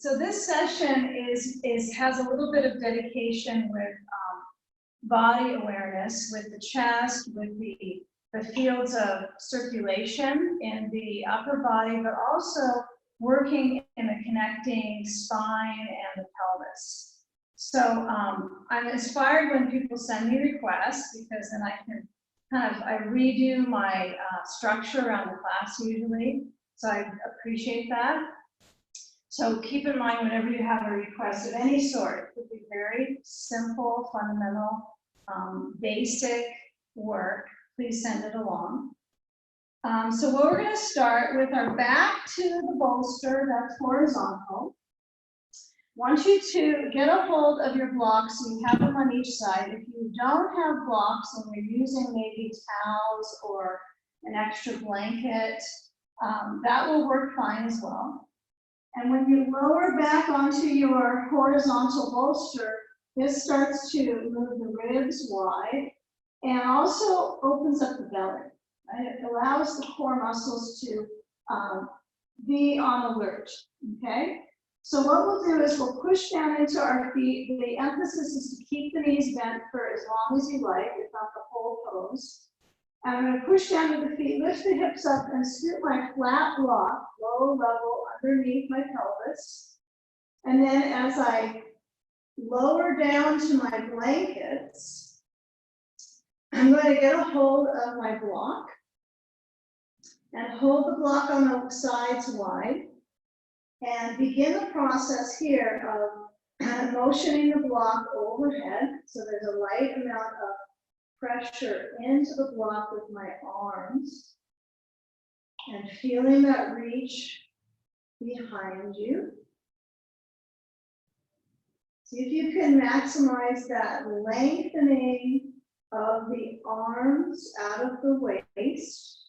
So this session has a little bit of dedication with body awareness, with the chest, with the fields of circulation in the upper body, but also working in the connecting spine and the pelvis. So I'm inspired when people send me requests, because then I can I redo my structure around the class usually. So I appreciate that. So keep in mind, whenever you have a request of any sort, it could be very simple, fundamental, basic work, please send it along. So what we're going to start with our back to the bolster, that's horizontal. I want you to get a hold of your blocks, so you have them on each side. If you don't have blocks and you're using maybe towels or an extra blanket, that will work fine as well. And when you lower back onto your horizontal bolster, this starts to move the ribs wide and also opens up the belly. Right? It allows the core muscles to be on alert, okay? So what we'll do is we'll push down into our feet. The emphasis is to keep the knees bent for as long as you like, if not the whole pose. And I'm going to push down to the feet, lift the hips up, and scoot my flat block, low level, underneath my pelvis. And then as I lower down to my blankets, I'm going to get a hold of my block and hold the block on the sides wide. And begin the process here of motioning the block overhead. So there's a light amount of pressure into the block with my arms. And feeling that reach behind you. See if you can maximize that lengthening of the arms out of the waist.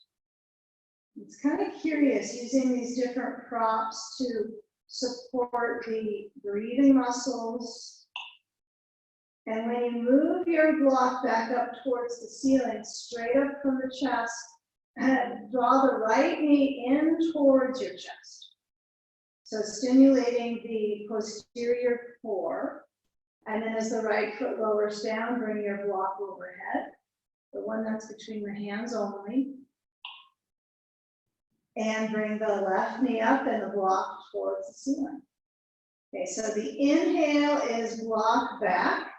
It's kind of curious using these different props to support the breathing muscles. And when you move your block back up towards the ceiling, straight up from the chest, draw the right knee in towards your chest. So stimulating the posterior core. And then as the right foot lowers down, bring your block overhead. The one that's between the hands only. And bring the left knee up and the block towards the ceiling. Okay, so the inhale is block back.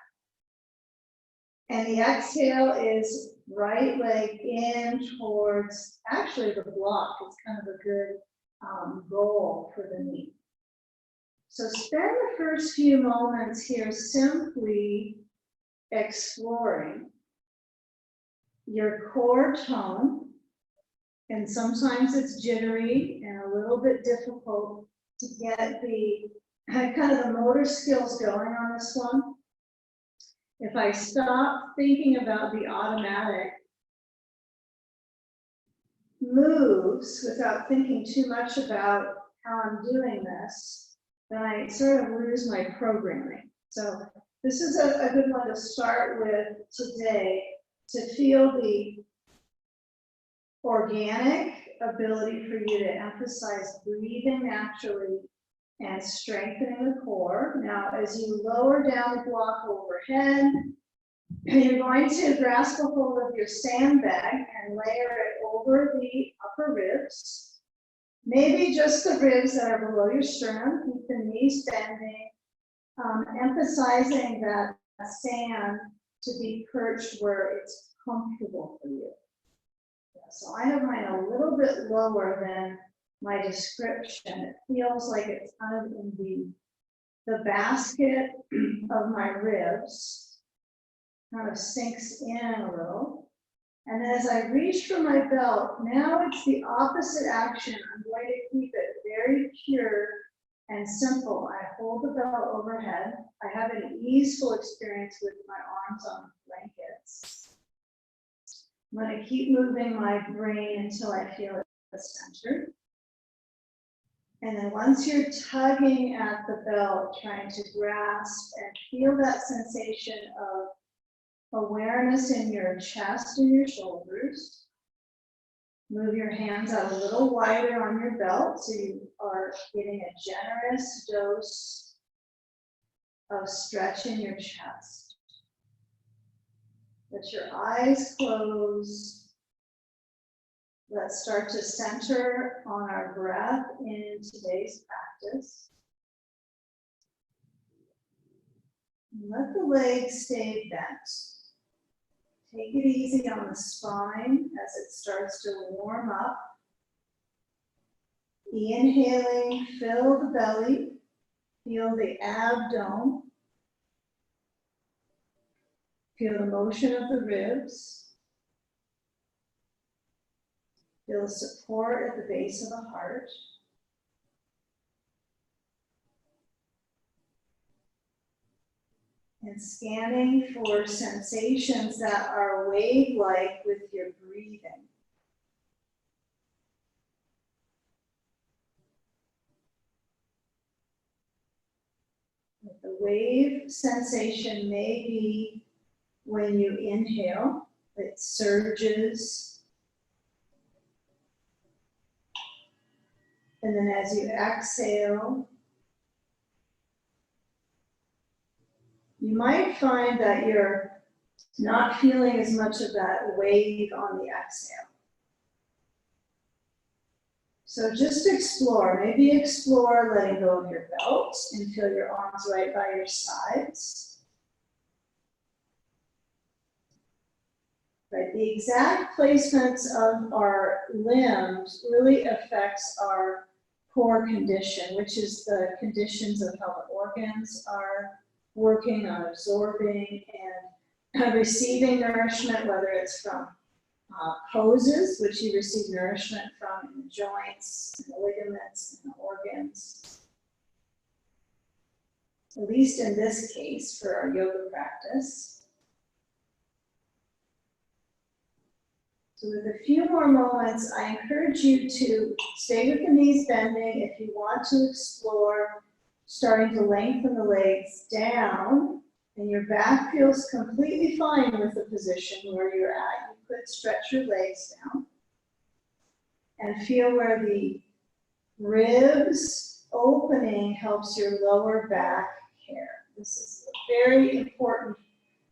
And the exhale is right leg in towards, actually the block is kind of a good goal for the knee. So spend the first few moments here simply exploring your core tone. And sometimes it's jittery and a little bit difficult to get the kind of the motor skills going on this one. If I stop thinking about the automatic moves without thinking too much about how I'm doing this, then I sort of lose my programming. So this is a good one to start with today, to feel the organic ability for you to emphasize breathing naturally and strengthening the core. Now, as you lower down the block overhead, you're going to grasp a hold of your sandbag and layer it over the upper ribs. Maybe just the ribs that are below your sternum, keep the knees bending, emphasizing that sand to be perched where it's comfortable for you. So I have mine a little bit lower than my description. It feels like it's kind of in the basket of my ribs, kind of sinks in a little. And as I reach for my belt, now it's the opposite action. I'm going to keep it very pure and simple. I hold the belt overhead. I have an easeful experience with my arms on blankets. I'm going to keep moving my brain until I feel it centered. And then once you're tugging at the belt, trying to grasp and feel that sensation of awareness in your chest and your shoulders, Move your hands out a little wider on your belt so you are getting a generous dose of stretch in your chest. Let your eyes close. Let's start to center on our breath in today's practice. Let the legs stay bent. Take it easy on the spine as it starts to warm up. Inhaling, fill the belly, feel the abdomen, feel the motion of the ribs, feel the support at the base of the heart. And scanning for sensations that are wave-like with your breathing. The wave sensation may be when you inhale, it surges. And then as you exhale, you might find that you're not feeling as much of that wave on the exhale. So just explore, maybe explore letting go of your belt and feel your arms right by your sides. Right, the exact placements of our limbs really affects our core condition, which is the conditions of how the organs are working on absorbing and receiving nourishment, whether it's from poses, which you receive nourishment from in the joints, and the ligaments, and the organs. At least in this case, for our yoga practice. So with a few more moments, I encourage you to stay with the knees bending if you want to explore starting to lengthen the legs down, and your back feels completely fine with the position where you're at. You could stretch your legs down and feel where the ribs opening helps your lower back care. This is a very important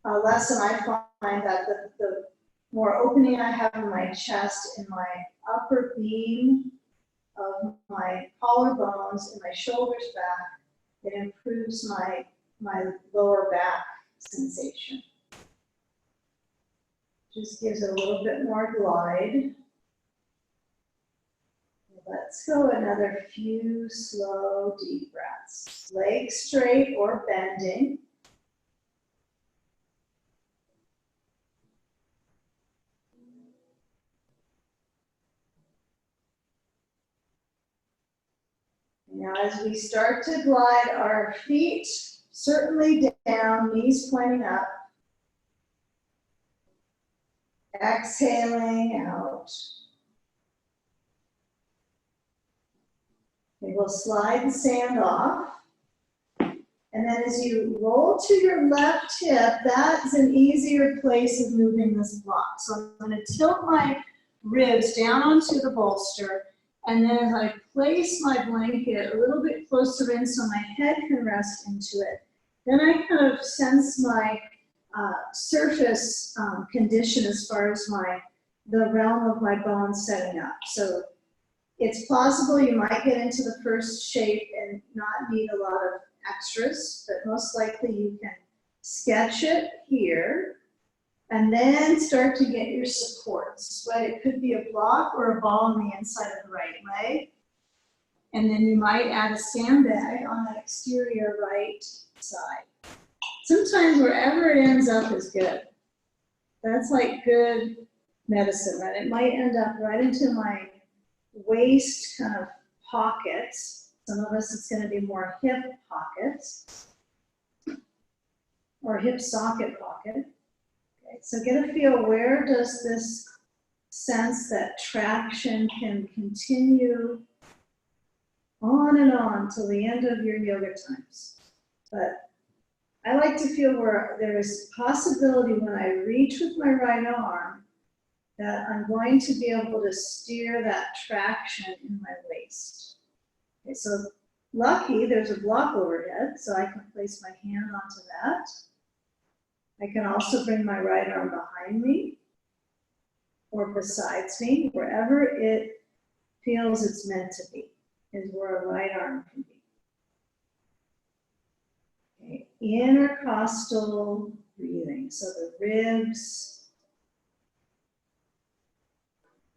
lesson. I find that the more opening I have in my chest, in my upper beam of my collarbones, and my shoulders back, it improves my lower back sensation. Just gives it a little bit more glide. Let's go another few slow, deep breaths. Legs straight or bending. Now as we start to glide our feet certainly down, knees pointing up. Exhaling out. Okay, we'll slide the sand off. And then as you roll to your left hip, that's an easier place of moving this block. So I'm going to tilt my ribs down onto the bolster. And then as I place my blanket a little bit closer in so my head can rest into it, then I kind of sense my surface condition as far as the realm of my bones setting up. So it's possible you might get into the first shape and not need a lot of extras, but most likely you can sketch it here and then start to get your supports, right? It could be a block or a ball on the inside of the right leg. And then you might add a sandbag on that exterior right side. Sometimes wherever it ends up is good. That's like good medicine, right? It might end up right into my waist kind of pockets. Some of us, it's going to be more hip pockets or hip socket pocket. Okay, so get a feel, where does this sense that traction can continue on and on till the end of your yoga times. But I like to feel where there is possibility when I reach with my right arm that I'm going to be able to steer that traction in my waist. Okay, so lucky there's a block overhead, so I can place my hand onto that. I can also bring my right arm behind me or besides me, wherever it feels it's meant to be, is where a right arm can be. Okay. Intercostal breathing, so the ribs,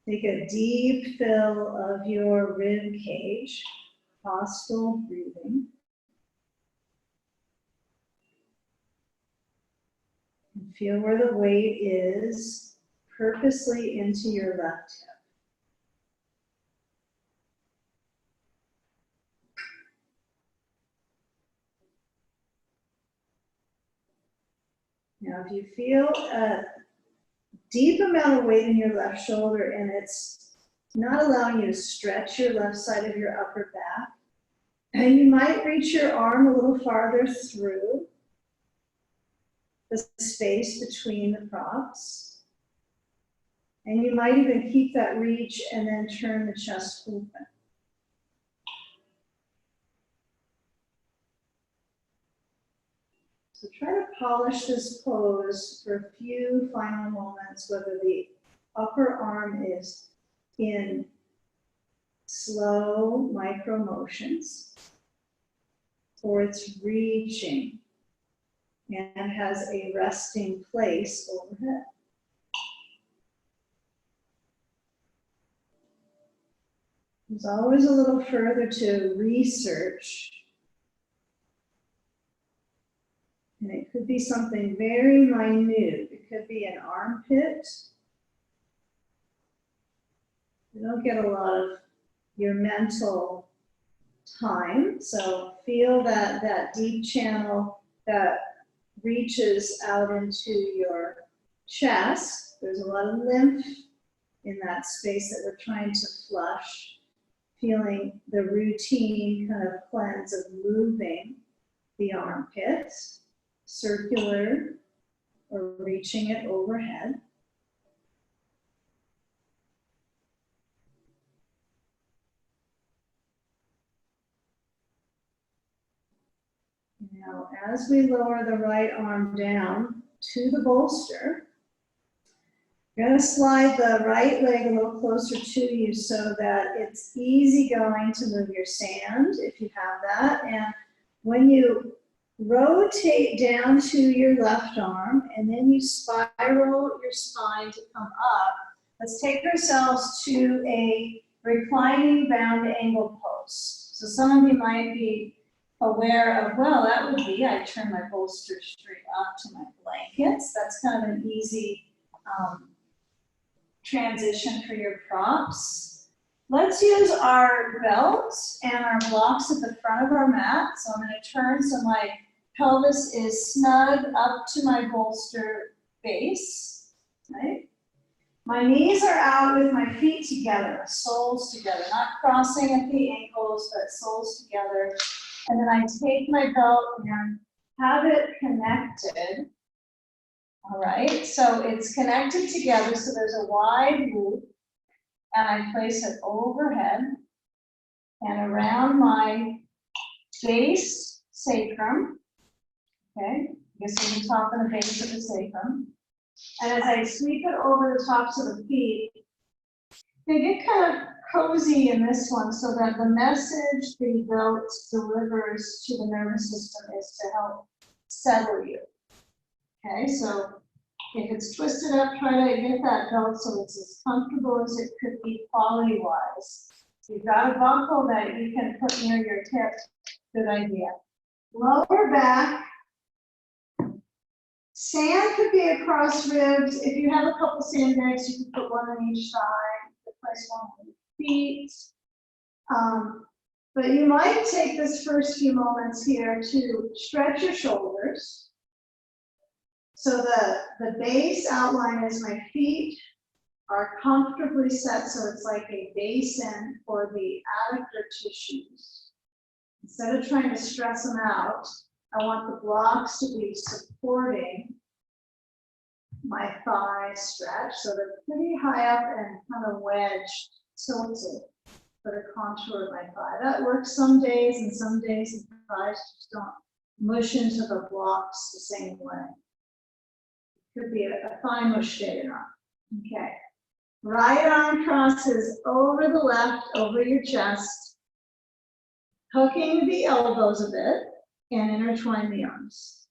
take a deep fill of your rib cage, costal breathing. And feel where the weight is purposely into your left hip. Now, if you feel a deep amount of weight in your left shoulder and it's not allowing you to stretch your left side of your upper back, and you might reach your arm a little farther through the space between the props. And you might even keep that reach and then turn the chest open. So try to polish this pose for a few final moments, whether the upper arm is in slow micro motions or it's reaching and has a resting place overhead. There's always a little further to research. And it could be something very minute. It could be an armpit. You don't get a lot of your mental time. So feel that deep channel that reaches out into your chest. There's a lot of lymph in that space that we're trying to flush. Feeling the routine kind of cleanse of moving the armpits, circular or reaching it overhead. Now, as we lower the right arm down to the bolster, you're going to slide the right leg a little closer to you so that it's easy going to move your sand, if you have that. And when you rotate down to your left arm and then you spiral your spine to come up, let's take ourselves to a reclining bound angle pose. So some of you might be aware of, well, that would be, I turn my bolster straight up to my blankets. That's kind of an easy transition for your props. Let's use our belt and our blocks at the front of our mat. So I'm going to turn so my pelvis is snug up to my bolster base, right? My knees are out with my feet together, soles together, not crossing at the ankles, but soles together. And then I take my belt and have it connected. All right, so it's connected together, so there's a wide loop, and I place it overhead and around my base sacrum, okay, this is the top and the base of the sacrum, and as I sweep it over the tops of the feet, they get kind of cozy in this one so that the message the belt delivers to the nervous system is to help settle you. Okay, so if it's twisted up, try to get that belt so it's as comfortable as it could be quality-wise. You've got a buckle that you can put near your hip. Good idea. Lower back. Sand could be across ribs. If you have a couple sandbags, you can put one on each side. You can place one on your feet. But you might take this first few moments here to stretch your shoulders. So the base outline is my feet are comfortably set, so it's like a basin for the adductor tissues. Instead of trying to stress them out, I want the blocks to be supporting my thigh stretch. So they're pretty high up and kind of wedged, tilted for the contour of my thigh. That works some days, and some days the thighs just don't mush into the blocks the same way. Could be a thigh mush day or not. Okay. Right arm crosses over the left, over your chest, hooking the elbows a bit and intertwine the arms.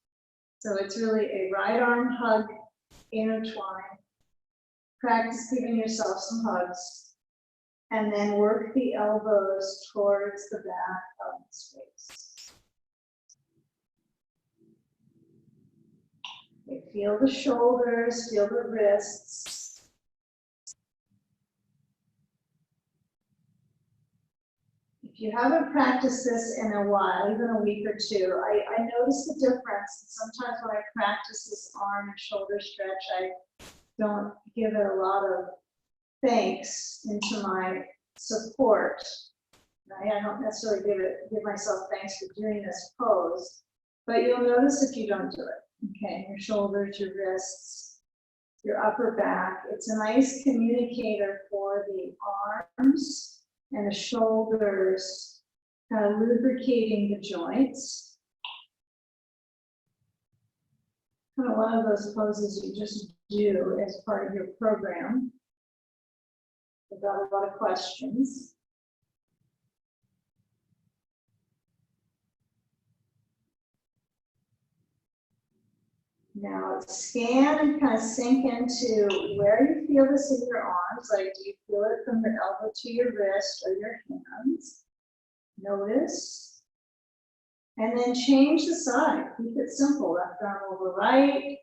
So it's really a right arm hug, intertwine. Practice giving yourself some hugs. And then work the elbows towards the back of the space. Okay, feel the shoulders, feel the wrists. If you haven't practiced this in a while, even a week or two, I notice the difference. Sometimes when I practice this arm and shoulder stretch, I don't give it a lot of thanks into my support. I don't necessarily give myself thanks for doing this pose, but you'll notice if you don't do it. Okay, your shoulders, your wrists, your upper back. It's a nice communicator for the arms and the shoulders, kind of lubricating the joints. Kind of one of those poses you just do as part of your program without a lot of questions. Now scan and kind of sink into where you feel this in your arms. Like, do you feel it from your elbow to your wrist or your hands? Notice. And then change the side. Keep it simple. Left arm over right.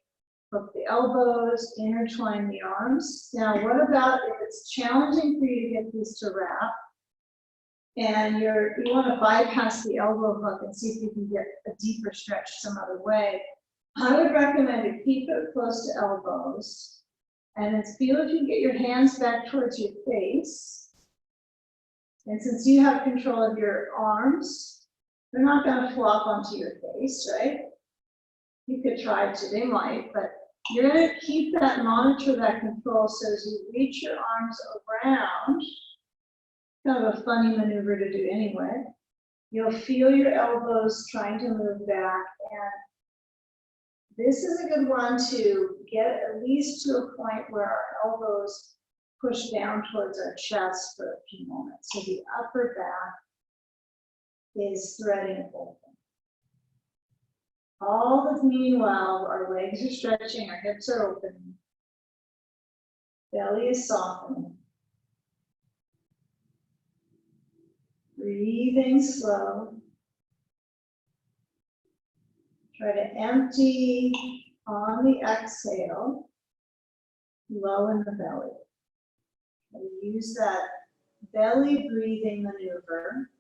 Hook the elbows. Intertwine the arms. Now, what about if it's challenging for you to get these to wrap? And you want to bypass the elbow hook and see if you can get a deeper stretch some other way. I would recommend to keep it close to elbows, and then feel if you can get your hands back towards your face. And since you have control of your arms, they're not going to flop onto your face, right? You could try to, they might, but you're going to keep that, monitor that control, so as you reach your arms around, kind of a funny maneuver to do anyway, you'll feel your elbows trying to move back, and this is a good one to get at least to a point where our elbows push down towards our chest for a few moments. So the upper back is threading open. All the meanwhile, our legs are stretching, our hips are opening, belly is softening. Breathing slow. Try to empty on the exhale, low in the belly. And use that belly breathing maneuver.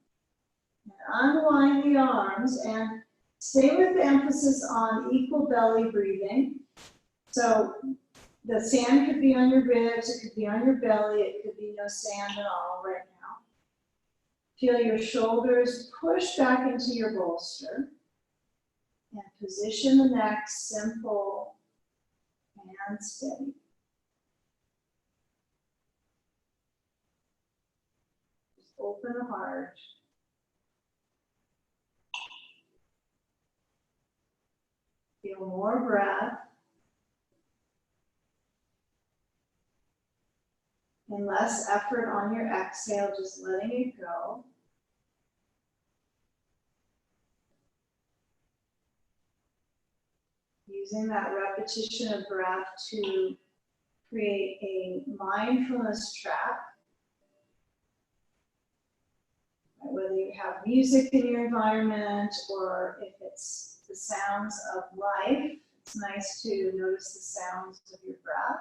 And unwind the arms and stay with the emphasis on equal belly breathing. So the sand could be on your ribs, it could be on your belly, it could be no sand at all right now. Feel your shoulders push back into your bolster. And position the neck simple and steady. Just open the heart. Feel more breath. And less effort on your exhale, just letting it go. Using that repetition of breath to create a mindfulness track. Whether you have music in your environment or if it's the sounds of life, it's nice to notice the sounds of your breath.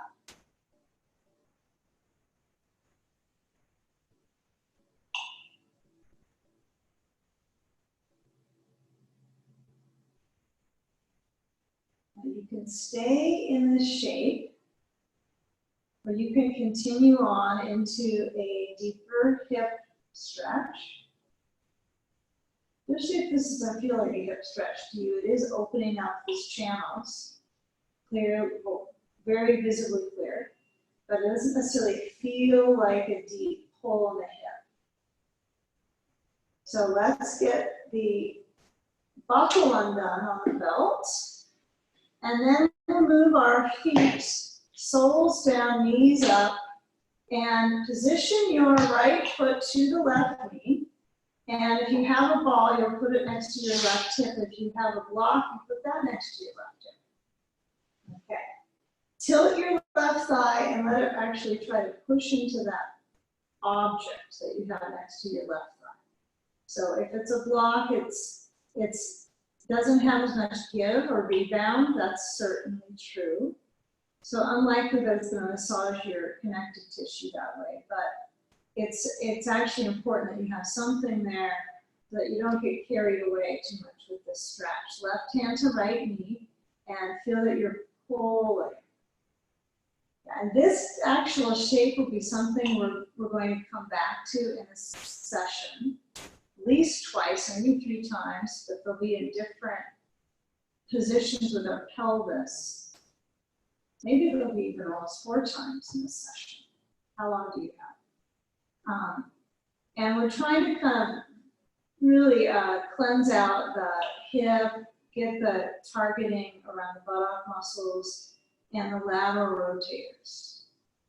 You can stay in this shape, or you can continue on into a deeper hip stretch. Especially if this doesn't feel like a hip stretch to you, it is opening up these channels. Clear very visibly clear, but it doesn't necessarily feel like a deep pull in the hip. So let's get the buckle undone on the belt, and then we'll move our feet, soles down, knees up, and position your right foot to the left knee. And if you have a ball, you'll put it next to your left hip. If you have a block, you put that next to your left hip. Okay. Tilt your left thigh and let it actually try to push into that object that you have next to your left thigh. So if it's a block, it's doesn't have as much give or rebound. That's certainly true. So unlikely that it's going to massage your connective tissue that way, but it's actually important that you have something there so that you don't get carried away too much with this stretch. Left hand to right knee, and feel that you're pulling. And this actual shape will be something we're going to come back to in this session, at least twice, maybe 3 times, but they'll be in different positions with our pelvis. Maybe it'll be even almost 4 times in this session. How long do you have? And we're trying to kind of really cleanse out the hip, get the targeting around the buttock muscles and the lateral rotators.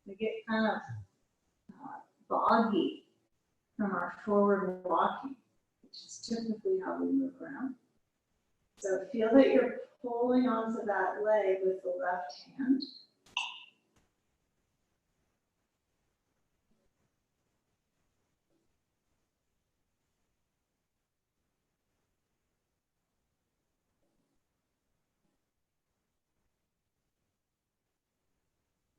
They get kind of boggy from our forward walking, which is typically how we move around. So feel that you're pulling onto that leg with the left hand.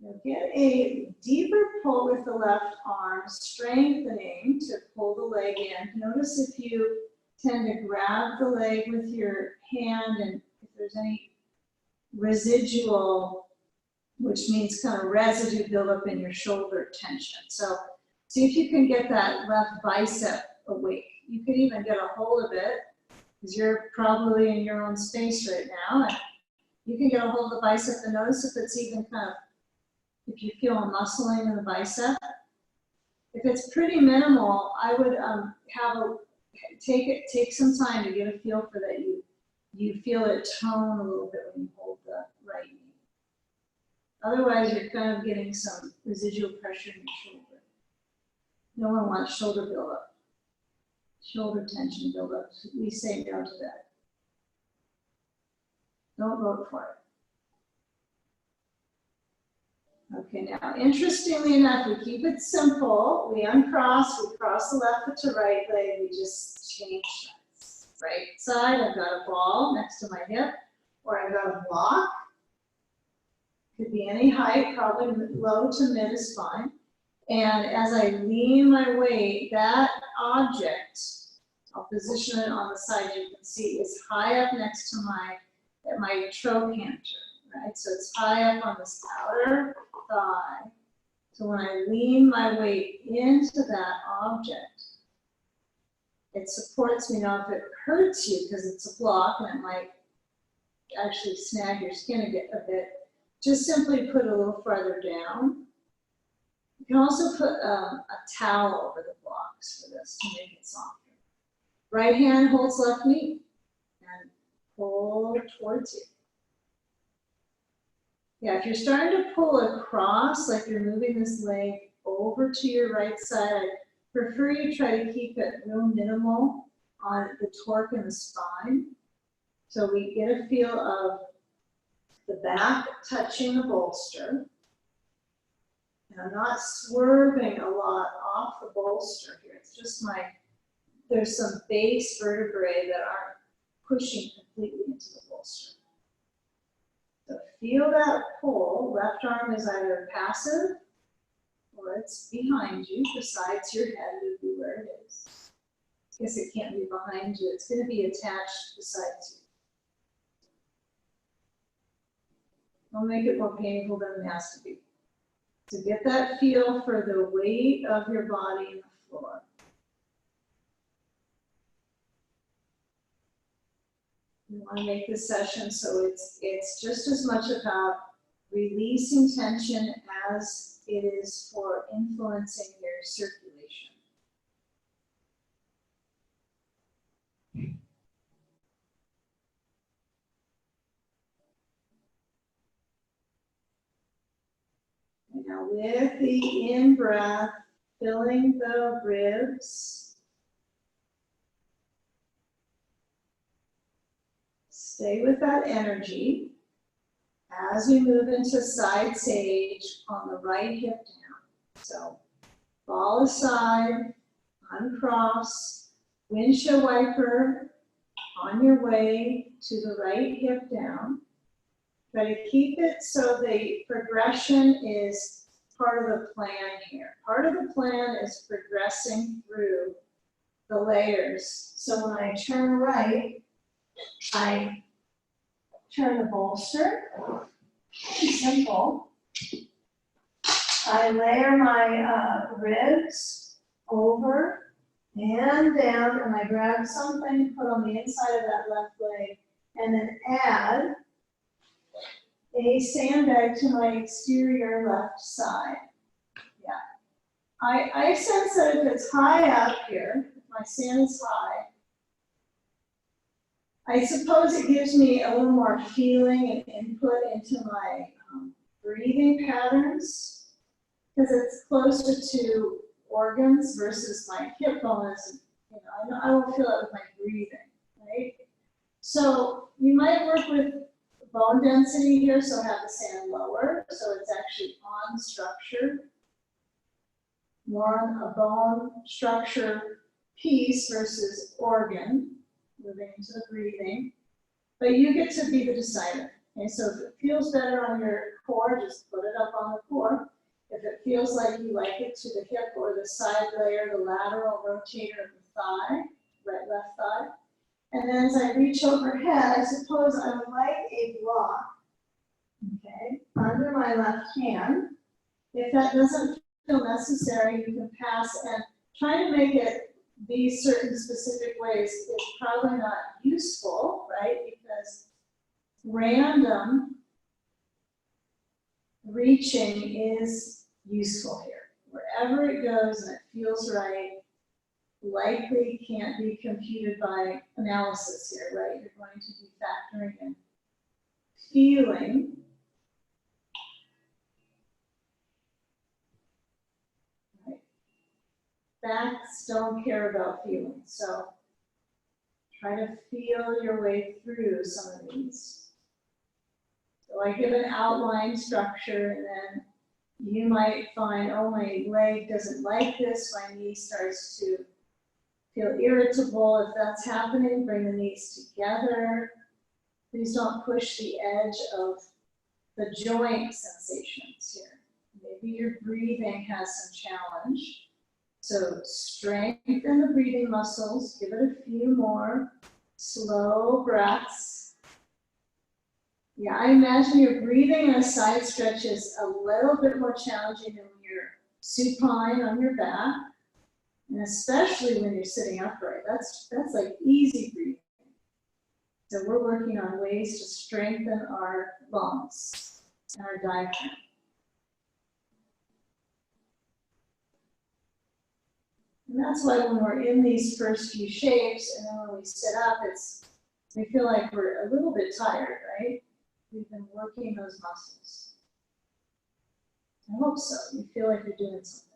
Now get a deeper pull with the left arm, strengthening to pull the leg in. Notice if you tend to grab the leg with your hand and if there's any residual, which means kind of residue buildup in your shoulder tension. So see if you can get that left bicep awake. You could even get a hold of it because you're probably in your own space right now. And you can get a hold of the bicep and notice if it's even kind of, if you feel a muscling in the bicep. If it's pretty minimal, I would take some time to get a feel for that. You feel it tone a little bit when you hold the right knee. Otherwise, you're kind of getting some residual pressure in your shoulder. No one wants shoulder buildup, shoulder tension buildup. We say no to that. Don't vote for it. Okay, now, interestingly enough, we keep it simple. We uncross, we cross the left foot to right leg, we just change sides. Right side, I've got a ball next to my hip, or I've got a block. Could be any height, probably low to mid is fine. And as I lean my weight, that object, I'll position it on the side, you can see, is high up next to my trochanter, right? So it's high up on this outer thigh. So when I lean my weight into that object, it supports me. Now, if it hurts you because it's a block and it might actually snag your skin a bit, just simply put it a little farther down. You can also put a towel over the blocks for this to make it softer. Right hand holds left knee and pull towards you. Yeah, if you're starting to pull across, like you're moving this leg over to your right side, I prefer you try to keep it real minimal on the torque in the spine. So we get a feel of the back touching the bolster. And I'm not swerving a lot off the bolster here. It's just there's some base vertebrae that aren't pushing completely into the bolster. So feel that pull. Left arm is either passive or it's behind you. Besides your head would be where it is. I guess it can't be behind you. It's going to be attached besides you. Don't make it more painful than it has to be. So get that feel for the weight of your body in the floor. You want to make this session so it's just as much about releasing tension as it is for influencing your circulation. And now with the in-breath, filling the ribs. Stay with that energy as we move into side sage on the right hip down. So fall aside, uncross, windshield wiper on your way to the right hip down. Try to keep it so the progression is part of the plan here. Part of the plan is progressing through the layers. So when I turn right, I turn the bolster, simple. I layer my ribs over and down, and I grab something to put on the inside of that left leg, and then add a sandbag to my exterior left side. Yeah. I sense that if it's high up here, if my sand is high, I suppose it gives me a little more feeling and input into my breathing patterns, because it's closer to organs versus my hip bone. You know, I won't feel it with my breathing, right? So you might work with bone density here, so have the sand lower, so it's actually on structure, more on a bone structure piece versus organ, moving into the breathing. But you get to be the decider. Okay, so if it feels better on your core, just put it up on the core. If it feels like you like it to the hip or the side layer, the lateral rotator of the thigh, right, left thigh. And then as I reach overhead, I suppose I would like a block, okay, under my left hand. If that doesn't feel necessary, you can pass, and trying to make it be certain specific ways is probably not useful, right? Because random reaching is useful here. Wherever it goes and it feels right, likely can't be computed by analysis here, right? You're going to be factoring in feeling. Right. Facts don't care about feelings, so try to feel your way through some of these. So I give an outline structure, and then you might find, oh, my leg doesn't like this, my knee starts to feel irritable. If that's happening, bring the knees together. Please don't push the edge of the joint sensations here. Maybe your breathing has some challenge. So strengthen the breathing muscles, give it a few more slow breaths. Yeah, I imagine your breathing in a side stretch is a little bit more challenging than when you're supine on your back. And especially when you're sitting upright, that's like easy breathing. So we're working on ways to strengthen our lungs and our diaphragm. And that's why when we're in these first few shapes, and then when we sit up, we feel like we're a little bit tired, right? We've been working those muscles. I hope so. You feel like you're doing something.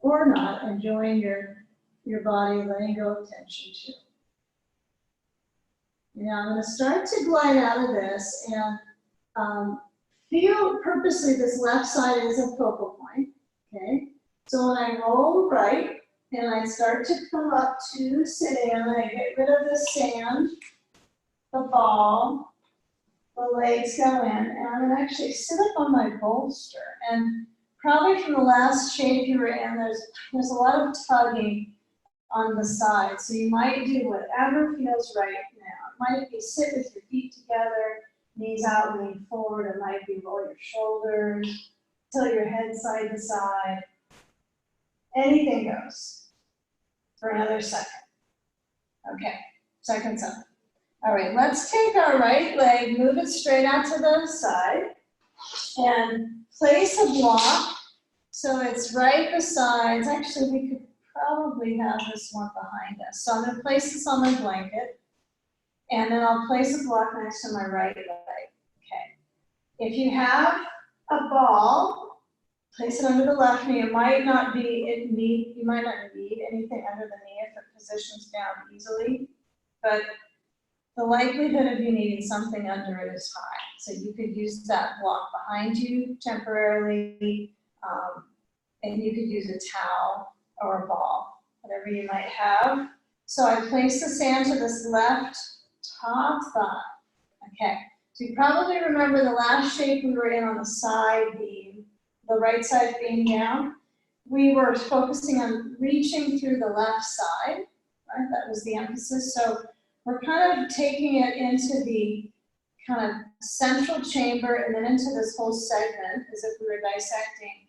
Or not, enjoying your body, letting go of tension too. Now I'm going to start to glide out of this, and feel purposely this left side is a focal point, okay? So when I roll right, and I start to come up to sit in, I get rid of the sand, the ball, the legs go in, and I'm going to actually sit up on my bolster. And probably from the last shape you were in, there's a lot of tugging on the side. So you might do whatever feels right now. It might be sit with your feet together, knees out, lean forward. It might be roll your shoulders, tilt your head side to side. Anything goes for another second. Okay, second's up. All right, let's take our right leg, move it straight out to the side, and place a block so it's right beside. Actually, we could probably have this one behind us. So I'm going to place this on my blanket, and then I'll place a block next to my right leg. Okay. If you have a ball, place it under the left knee. You might not need anything under the knee if it positions down easily, but the likelihood of you needing something under it is high. So you could use that block behind you temporarily, and you could use a towel or a ball, whatever you might have. So I place the sand to this left top thigh. Okay, so you probably remember the last shape we were in on the side beam, the right side beam down. We were focusing on reaching through the left side, right? That was the emphasis. So we're kind of taking it into the kind of central chamber and then into this whole segment as if we were dissecting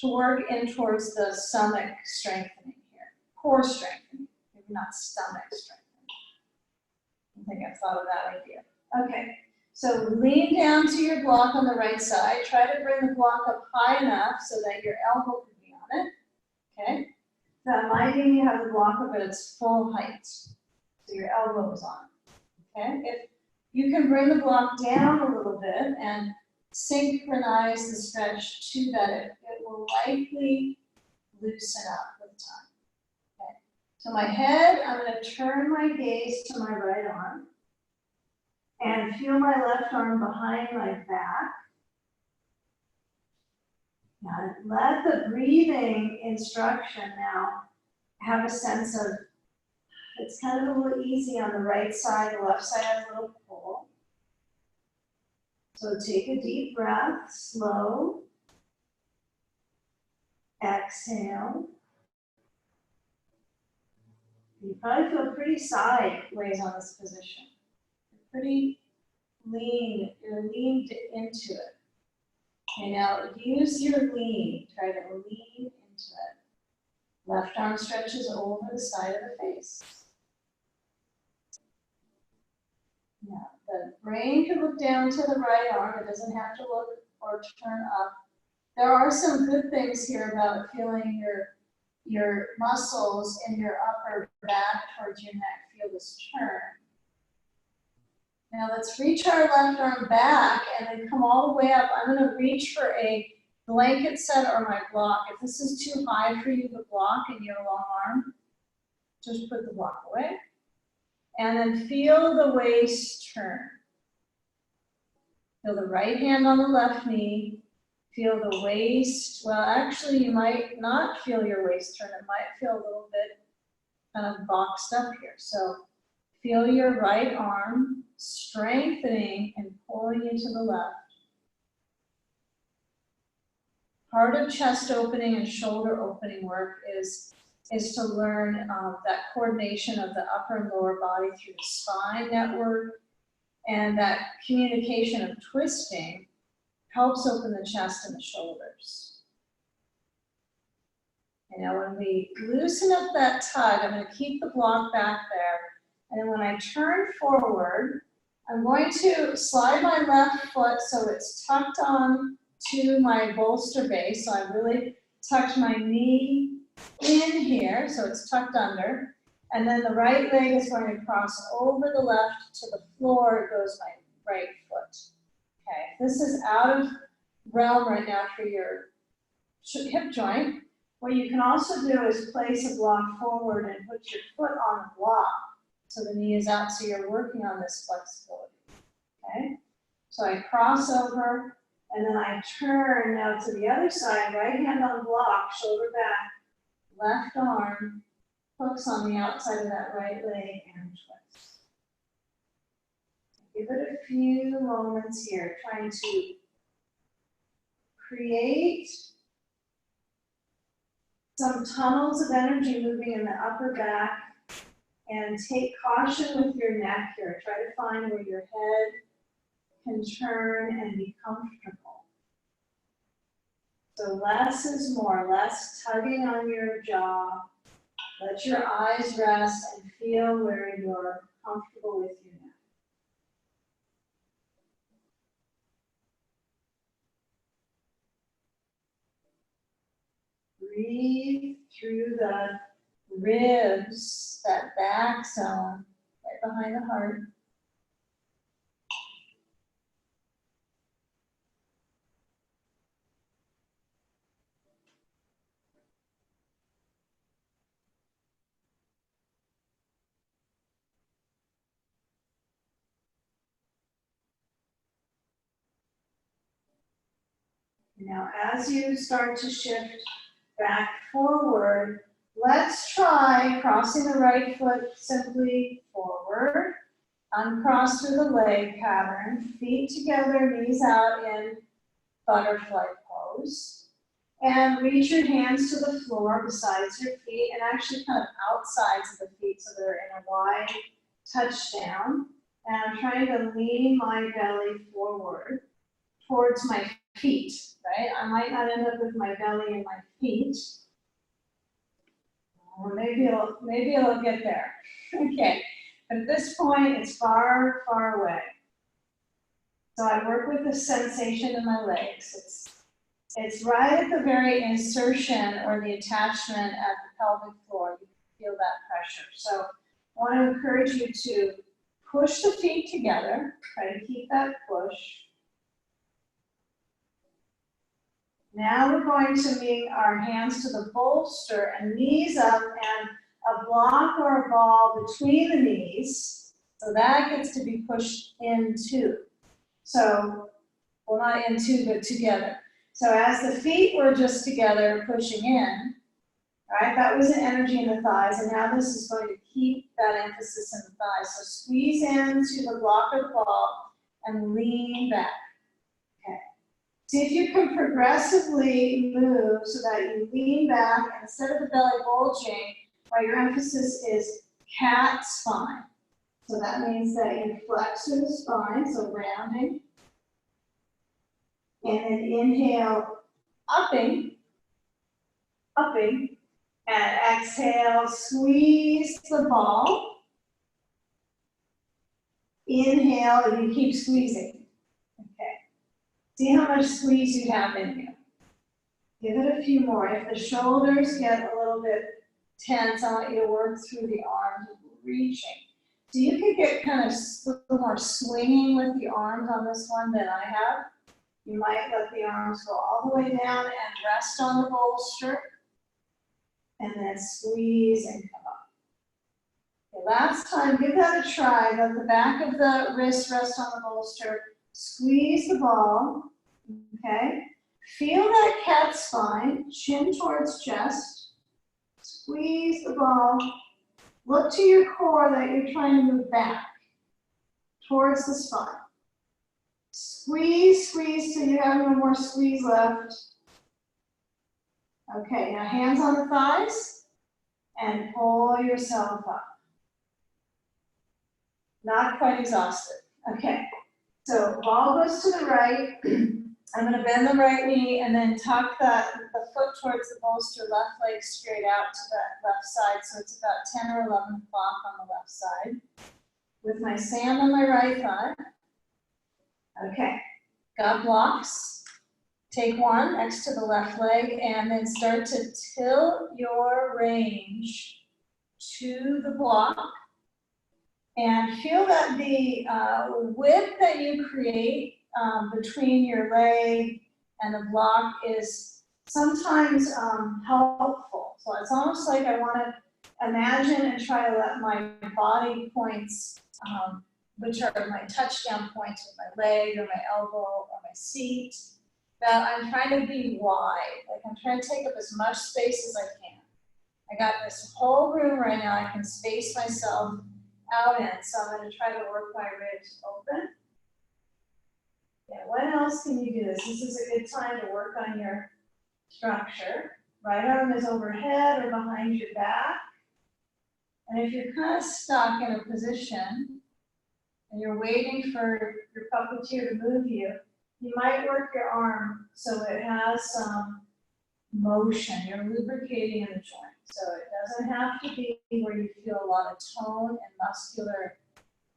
to work in towards the stomach strengthening here, core strengthening, maybe not stomach strengthening. I think I've thought of that idea. Okay, so lean down to your block on the right side. Try to bring the block up high enough so that your elbow can be on it. Okay, that might mean you have the block up at its full height. So your elbow is on. Okay, if you can bring the block down a little bit and synchronize the stretch to that, it will likely loosen up with time. Okay, so my head, I'm going to turn my gaze to my right arm and feel my left arm behind my back. Now let the breathing instruction now have a sense of, it's kind of a little easy on the right side, the left side has a little pull. So take a deep breath, slow. Exhale. You probably feel pretty sideways on this position. You're pretty lean, you're leaned into it. Okay, now use your lean, try to lean into it. Left arm stretches over the side of the face. Now, the brain can look down to the right arm. It doesn't have to look or turn up. There are some good things here about feeling your muscles in your upper back towards your neck feel this turn. Now let's reach our left arm back and then come all the way up. I'm going to reach for a blanket set or my block. If this is too high for you, the block, and you have a long arm, just put the block away. And then feel the waist turn. Feel the right hand on the left knee. Feel the waist. Well, actually, you might not feel your waist turn. It might feel a little bit kind of boxed up here. So feel your right arm strengthening and pulling you to the left. Part of chest opening and shoulder opening work is to learn that coordination of the upper and lower body through the spine network, and that communication of twisting helps open the chest and the shoulders. And now when we loosen up that tug, I'm going to keep the block back there, and then when I turn forward, I'm going to slide my left foot so it's tucked on to my bolster base, so I really tucked my knee in here, so it's tucked under, and then the right leg is going to cross over the left to the floor, goes my right foot. Okay, this is out of realm right now for your hip joint. What you can also do is place a block forward and put your foot on the block so the knee is out, so you're working on this flexibility. Okay, so I cross over and then I turn now to the other side, right hand on the block, shoulder back, left arm hooks on the outside of that right leg and twist. Give it a few moments here, trying to create some tunnels of energy moving in the upper back, and take caution with your neck here. Try to find where your head can turn and be comfortable. So less is more, less tugging on your jaw. Let your eyes rest and feel where you're comfortable with you now. Breathe through the ribs, that back zone, right behind the heart. Now, as you start to shift back forward, let's try crossing the right foot simply forward. Uncross through the leg pattern, feet together, knees out in butterfly pose. And reach your hands to the floor besides your feet and actually kind of outsides of the feet so they're in a wide touchdown. And I'm trying to lean my belly forward towards my feet, right? I might not end up with my belly and my feet. Or maybe it'll get there. Okay, but at this point, it's far, far away. So I work with the sensation in my legs. It's right at the very insertion or the attachment at the pelvic floor. You can feel that pressure. So I want to encourage you to push the feet together. Try to keep that push. Now we're going to bring our hands to the bolster and knees up and a block or a ball between the knees. So that gets to be pushed into. So, well, not into, but together. So as the feet were just together pushing in, right, that was an energy in the thighs, and now this is going to keep that emphasis in the thighs. So squeeze into the block or the ball and lean back. Okay. See if you can progressively move so that you lean back, and instead of the belly bulging, right, your emphasis is cat spine. So that means that you flex through the spine, so rounding. And then inhale, upping, and exhale, squeeze the ball. Inhale, and you keep squeezing. Okay. See how much squeeze you have in you. Give it a few more. If the shoulders get a little bit tense, I want you to work through the arms, reaching. So you could get kind of a little more swinging with the arms on this one than I have. You might let the arms go all the way down and rest on the bolster, and then squeeze and come up. Okay, last time, give that a try. Let the back of the wrist rest on the bolster. Squeeze the ball, okay? Feel that cat spine, chin towards chest. Squeeze the ball. Look to your core that you're trying to move back towards the spine. Squeeze, squeeze till you have no more squeeze left. Okay, now hands on the thighs and pull yourself up. Not quite exhausted. Okay, so ball goes to the right. I'm going to bend the right knee and then tuck the foot towards the bolster, left leg straight out to the left side. So it's about 10 or 11 o'clock on the left side. With my sand on my right thigh. Okay, got blocks. Take one next to the left leg and then start to tilt your range to the block. And feel that the width that you create between your leg and the block is sometimes helpful. So it's almost like I want to imagine and try to let my body points, which are my touchdown points with my leg or my elbow or my seat, that I'm trying to be wide. Like I'm trying to take up as much space as I can. I got this whole room right now. I can space myself out in, so I'm going to try to work my ribs open. Yeah, when else can you do this? This is a good time to work on your structure. Right arm is overhead or behind your back. And if you're kind of stuck in a position and you're waiting for your puppeteer to move you, you might work your arm so it has some motion. You're lubricating in the joint. So it doesn't have to be where you feel a lot of tone and muscular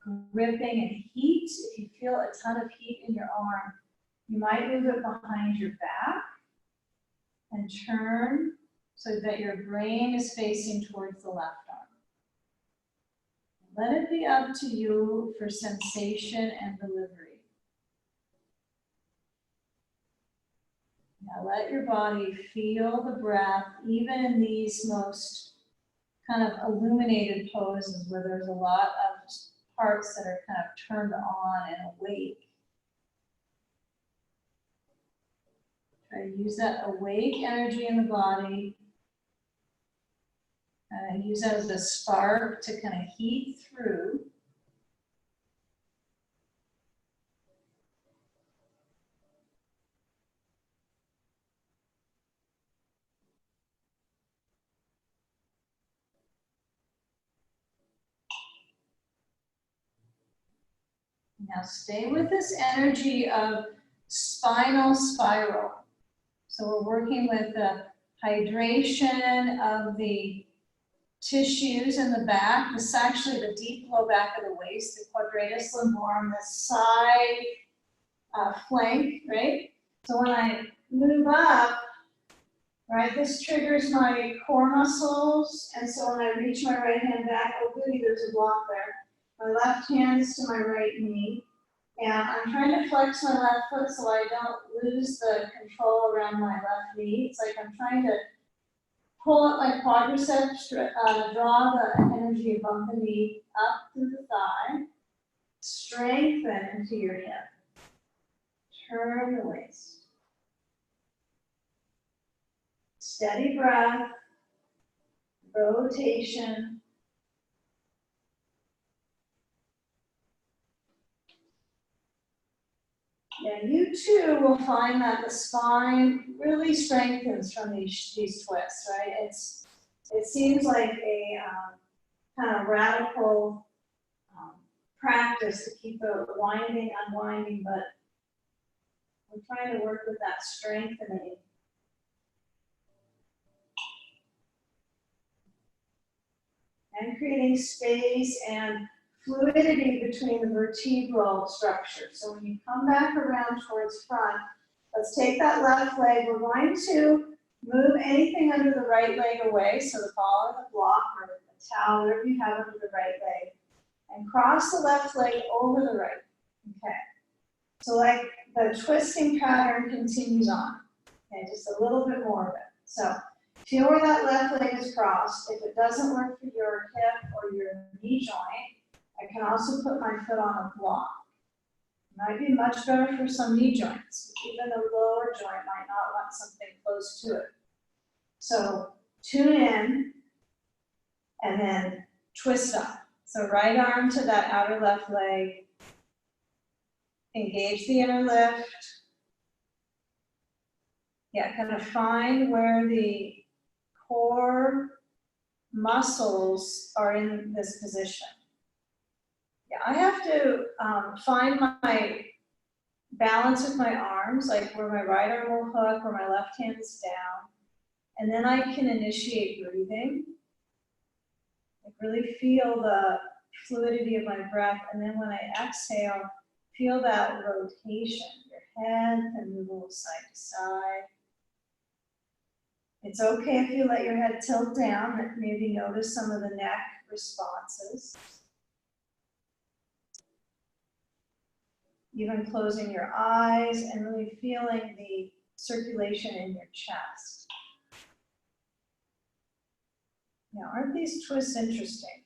gripping and heat. If you feel a ton of heat in your arm, you might move it behind your back and turn so that your brain is facing towards the left arm. Let it be up to you for sensation and delivery. Now let your body feel the breath, even in these most kind of illuminated poses where there's a lot of parts that are kind of turned on and awake. Try to use that awake energy in the body. Use that as a spark to kind of heat through. Now stay with this energy of spinal spiral. So we're working with the hydration of the tissues in the back. This is actually the deep low back of the waist, the quadratus lumborum, the side flank, right? So when I move up, right, this triggers my core muscles, and so when I reach my right hand back, oh goody, there's a block there. My left hand is to my right knee, and I'm trying to flex my left foot so I don't lose the control around my left knee. It's like I'm trying to pull up my quadriceps, draw the energy above the knee up through the thigh, strengthen into your hip, turn the waist. Steady breath, rotation. Yeah, you too will find that the spine really strengthens from these twists, right? It seems like a kind of radical practice to keep the winding, unwinding, but we're trying to work with that strengthening. And creating space and fluidity between the vertebral structures. So when you come back around towards front, let's take that left leg. We're going to move anything under the right leg away, so the ball or the block or the towel, whatever you have under the right leg, and cross the left leg over the right. Okay. So like the twisting pattern continues on. Okay, just a little bit more of it. So feel where that left leg is crossed. If it doesn't work for your hip or your knee joint, I can also put my foot on a block. It might be much better for some knee joints. Even the lower joint might not want something close to it. So tune in and then twist up. So right arm to that outer left leg. Engage the inner lift. Yeah, kind of find where the core muscles are in this position. Yeah, I have to find my balance with my arms, like where my right arm will hook, where my left hand is down, and then I can initiate breathing. Like really feel the fluidity of my breath, and then when I exhale, feel that rotation. Your head can move a little side to side. It's okay if you let your head tilt down, maybe notice some of the neck responses. Even closing your eyes and really feeling the circulation in your chest. Now, aren't these twists interesting?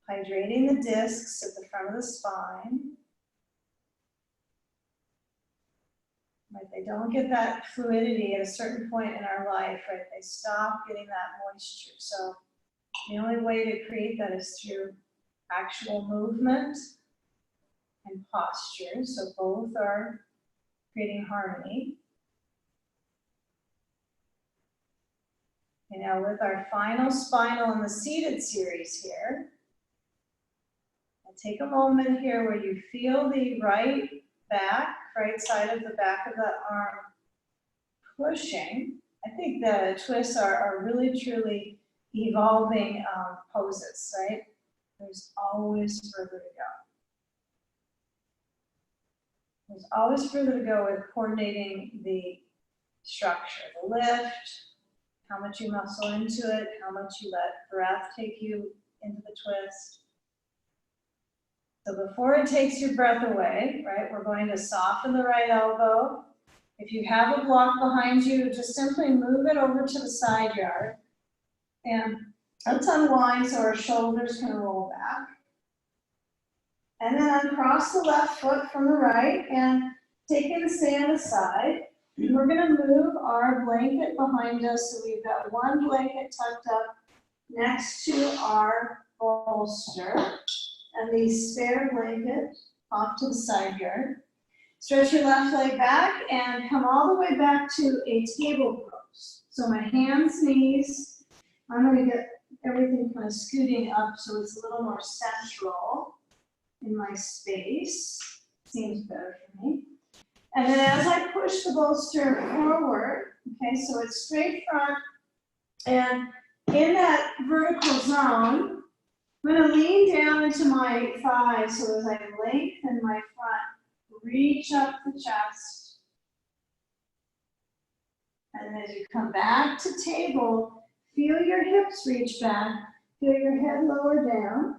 Hydrating the discs at the front of the spine. Right, they don't get that fluidity at a certain point in our life, right? They stop getting that moisture. So the only way to create that is through actual movement and posture. So both are creating harmony. And now with our final spinal in the seated series here, I'll take a moment here where you feel the right side of the back of the arm pushing. I think the twists are really truly evolving poses, right? There's always further to go. There's always further to go with coordinating the structure, the lift, how much you muscle into it, how much you let breath take you into the twist. So before it takes your breath away, right, we're going to soften the right elbow. If you have a block behind you, just simply move it over to the side yard. And let's unwind so our shoulders can roll back. And then uncross the left foot from the right and taking the sand aside. We're going to move our blanket behind us. So we've got one blanket tucked up next to our bolster. And the spare blanket off to the side yard. Stretch your left leg back and come all the way back to a table pose. So my hands, knees, I'm going to get everything kind of scooting up so it's a little more central in my space. Seems better for me. And then as I push the bolster forward, okay, so it's straight front, and in that vertical zone, I'm going to lean down into my thighs, so as I lengthen my front, reach up the chest. And as you come back to table, feel your hips reach back, feel your head lower down.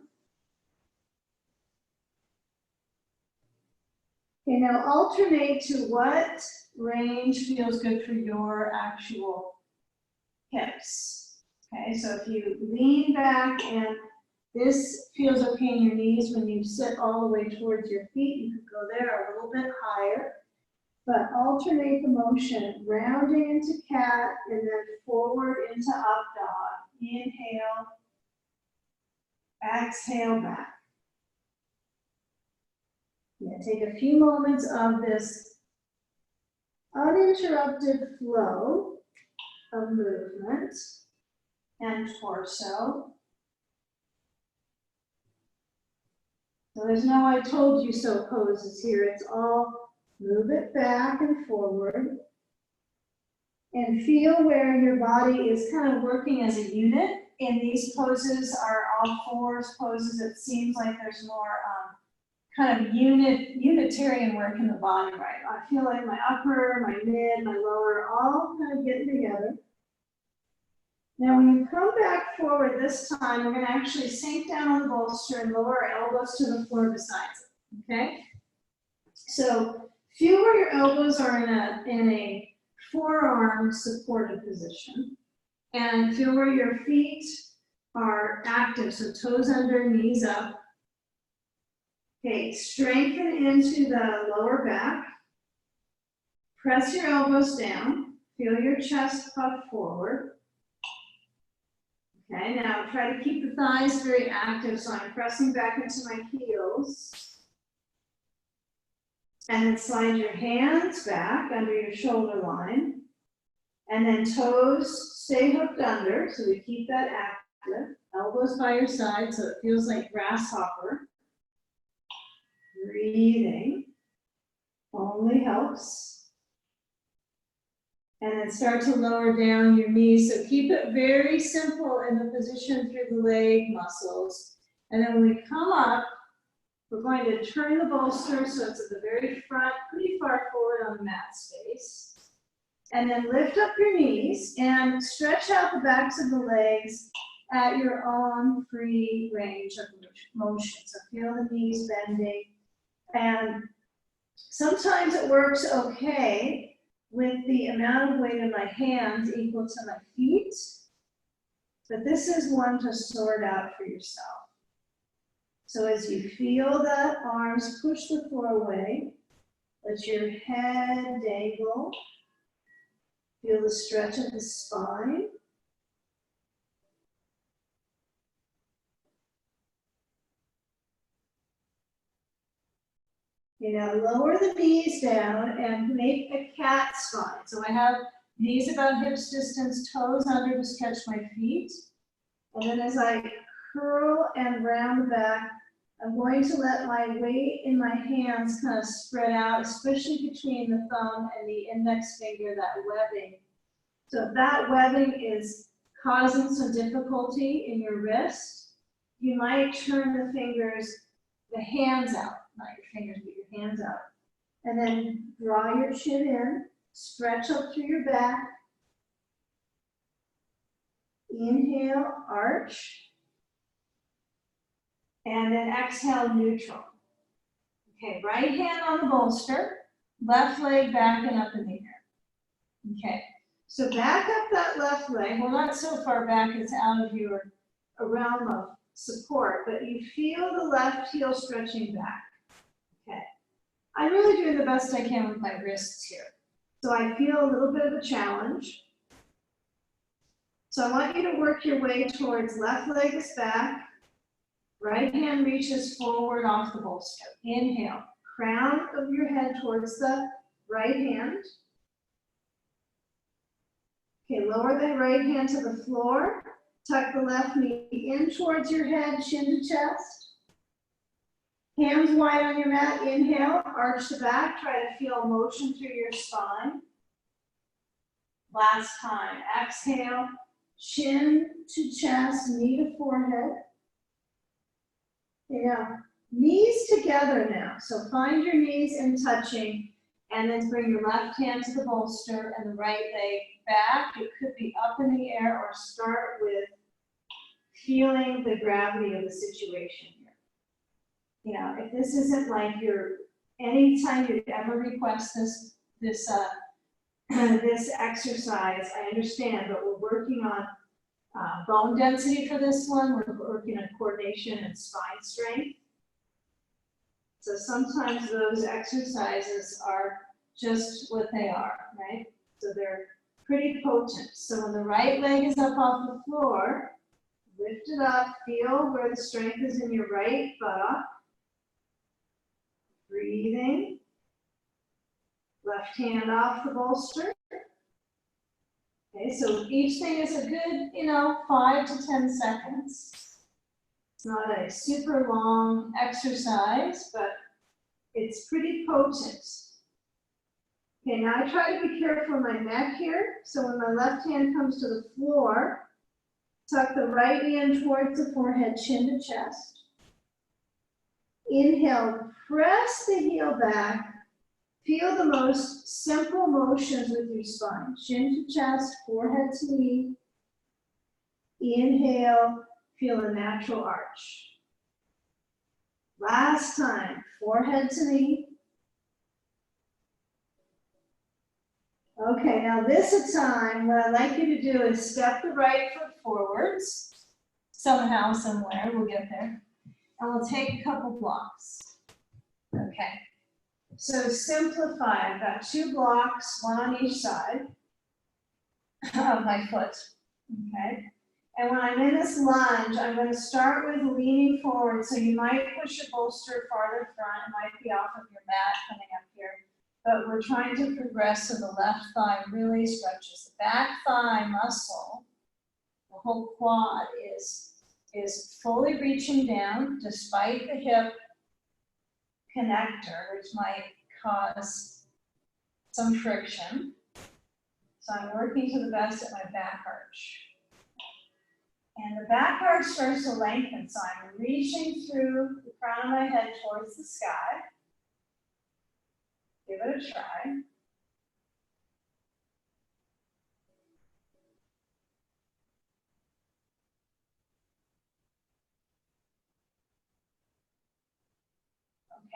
Okay, now alternate to what range feels good for your actual hips. Okay, so if you lean back and this feels okay in your knees when you sit all the way towards your feet. You could go there a little bit higher, but alternate the motion, rounding into cat and then forward into up dog. Inhale, exhale back. Yeah, take a few moments of this uninterrupted flow of movement and torso. So there's no I told you so poses here. It's all move it back and forward. And feel where your body is kind of working as a unit. In these poses are all fours poses. It seems like there's more kind of unitarian work in the body, right? I feel like my upper, my mid, my lower, all kind of getting together. Now, when you come back forward this time, we're going to actually sink down on the bolster and lower our elbows to the floor beside it, okay? So feel where your elbows are in a forearm supported position, and feel where your feet are active, so toes under, knees up. Okay, strengthen into the lower back. Press your elbows down. Feel your chest puff forward. Okay, now try to keep the thighs very active, so I'm pressing back into my heels. And then slide your hands back under your shoulder line. And then toes stay hooked under, so we keep that active. Elbows by your side, so it feels like grasshopper. Breathing only helps. And then start to lower down your knees. So keep it very simple in the position through the leg muscles. And then when we come up, we're going to turn the bolster so it's at the very front, pretty far forward on the mat space. And then lift up your knees and stretch out the backs of the legs at your own free range of motion. So feel the knees bending. And sometimes it works okay with the amount of weight in my hands equal to my feet, but this is one to sort out for yourself. So as you feel the arms push the floor away, let your head dangle, feel the stretch of the spine. You know, lower the knees down and make a cat spine. So I have knees about hips distance, toes under to stretch my feet. And then as I curl and round back, I'm going to let my weight in my hands kind of spread out, especially between the thumb and the index finger, that webbing. So if that webbing is causing some difficulty in your wrist, you might turn the fingers, the hands out, not your fingers, but your hands out. And then draw your chin in, stretch up through your back. Inhale, arch. And then exhale, neutral. Okay, right hand on the bolster, left leg backing up in the air. Okay, so back up that left leg. Well, not so far back it's out of your realm of support, but you feel the left heel stretching back. Okay, I'm really doing the best I can with my wrists here. So I feel a little bit of a challenge. So I want you to work your way towards left leg is back, right hand reaches forward off the bolster. Inhale, crown of your head towards the right hand. Okay, lower the right hand to the floor. Tuck the left knee in towards your head, chin to chest. Hands wide on your mat, inhale, arch the back, try to feel motion through your spine. Last time, exhale, chin to chest, knee to forehead. Okay, now, knees together now. So find your knees in touching, and then bring your left hand to the bolster and the right leg back. It could be up in the air or start with feeling the gravity of the situation here. You know, if this isn't like anytime you'd ever request this exercise, I understand, but we're working on bone density for this one. We're working on coordination and spine strength. So sometimes those exercises are just what they are, right? So they're pretty potent. So when the right leg is up off the floor, lift it up, feel where the strength is in your right buttock. Breathing. Left hand off the bolster. Okay, so each thing is a good, 5 to 10 seconds. It's not a super long exercise, but it's pretty potent. Okay, now I try to be careful of my neck here. So when my left hand comes to the floor, tuck the right hand towards the forehead, chin to chest. Inhale, press the heel back. Feel the most simple motions with your spine. Chin to chest, forehead to knee. Inhale, feel a natural arch. Last time, forehead to knee. Okay, now this time, what I'd like you to do is step the right foot forwards. Somehow, somewhere, we'll get there. And we'll take a couple blocks. Okay. So simplify. I've got 2 blocks, one on each side of my foot. Okay. And when I'm in this lunge, I'm going to start with leaning forward. So you might push your bolster farther front. It might be off of your mat coming up here. But we're trying to progress so the left thigh really stretches. The back thigh muscle, the whole quad is fully reaching down despite the hip connector, which might cause some friction. So I'm working to the best at my back arch. And the back arch starts to lengthen, so I'm reaching through the crown of my head towards the sky. Give it a try.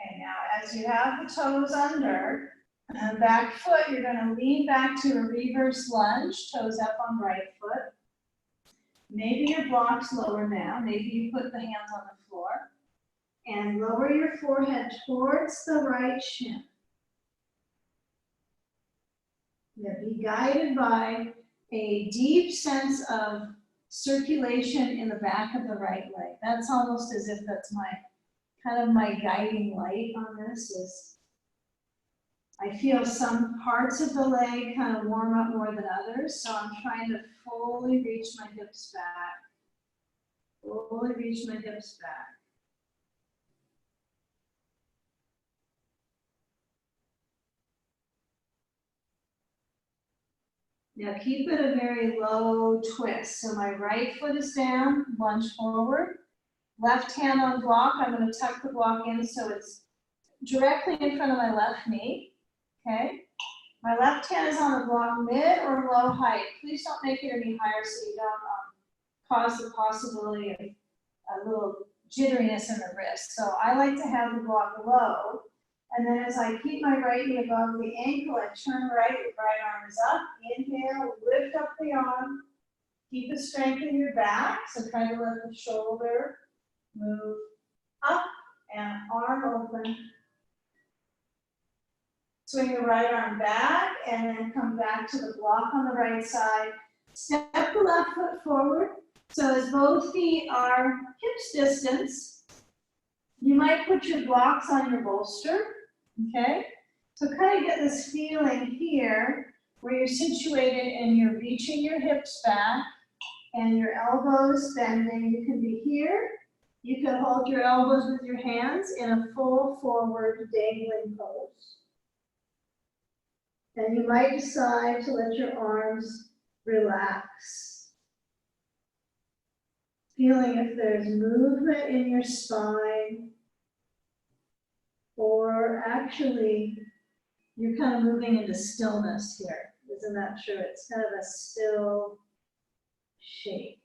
Okay, now as you have the toes under, back foot, you're going to lean back to a reverse lunge, toes up on right foot. Maybe your block's lower now. Maybe you put the hands on the floor. And lower your forehead towards the right shin. Now be guided by a deep sense of circulation in the back of the right leg. That's almost as if that's my guiding light on this is I feel some parts of the leg kind of warm up more than others, so I'm trying to fully reach my hips back. Fully reach my hips back. Now keep it a very low twist. So my right foot is down, lunge forward. Left hand on block, I'm going to tuck the block in so it's directly in front of my left knee, okay? My left hand is on the block, mid or low height. Please don't make it any higher so you don't cause the possibility of a little jitteriness in the wrist. So I like to have the block low. And then as I keep my right knee above the ankle, I turn right, the right arm is up. Inhale, lift up the arm. Keep the strength in your back. So try to let the shoulder move up and arm open. Swing the right arm back and then come back to the block on the right side. Step the left foot forward. So as both feet are hips distance, you might put your blocks on your bolster, okay? So kind of get this feeling here where you're situated and you're reaching your hips back and your elbows bending. You can be here. You can hold your elbows with your hands in a full forward dangling pose. And you might decide to let your arms relax. Feeling if there's movement in your spine, or actually you're kind of moving into stillness here. Isn't that true? It's kind of a still shape.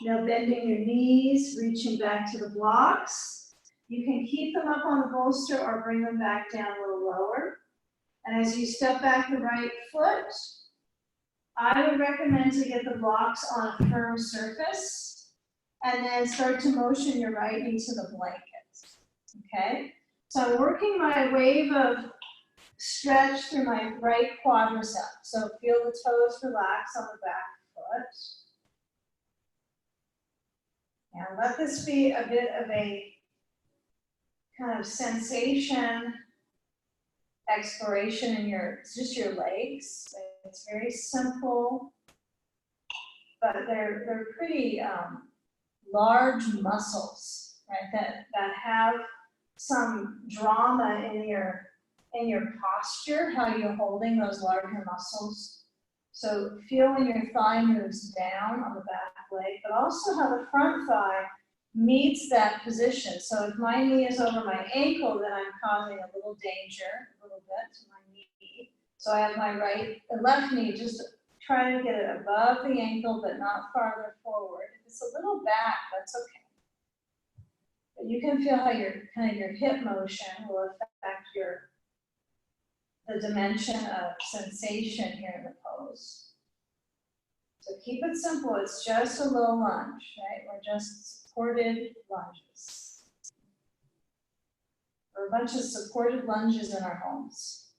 Now bending your knees, reaching back to the blocks. You can keep them up on the bolster or bring them back down a little lower. And as you step back the right foot, I would recommend to get the blocks on a firm surface and then start to motion your right knee to the blanket, okay? So I'm working my wave of stretch through my right quadricep. So feel the toes relax on the back foot. And let this be a bit of a kind of sensation exploration in just your legs. It's very simple, but they're pretty large muscles, right? That have some drama in your posture, how you're holding those larger muscles. So feel when your thigh moves down on the back leg, but also how the front thigh meets that position. So if my knee is over my ankle, then I'm causing a little danger, a little bit to my knee. So I have my left knee, just try to get it above the ankle, but not farther forward. If it's a little back, that's okay. But you can feel how your hip motion will affect the dimension of sensation here in the pose. So keep it simple, it's just a low lunge, right? Or just supported lunges. Or a bunch of supported lunges in our homes.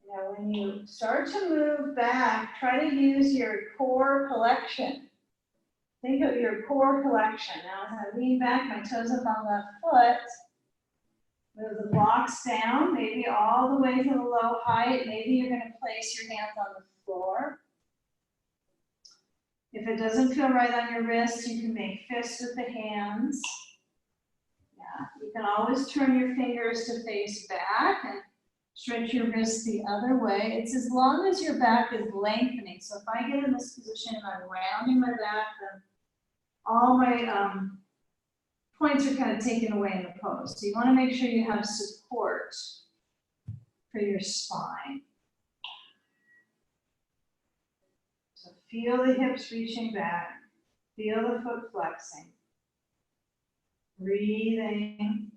Now when you start to move back, try to use your core collection. Think of your core collection. Now as I lean back, my toes up on the left foot, move the blocks down, maybe all the way to the low height. Maybe you're going to place your hands on the floor. If it doesn't feel right on your wrist, you can make fists with the hands. Yeah, you can always turn your fingers to face back and stretch your wrists the other way. It's as long as your back is lengthening. So if I get in this position and I'm rounding my back, then all my points are kind of taken away in the pose. So you want to make sure you have support for your spine. So feel the hips reaching back. Feel the foot flexing. Breathing.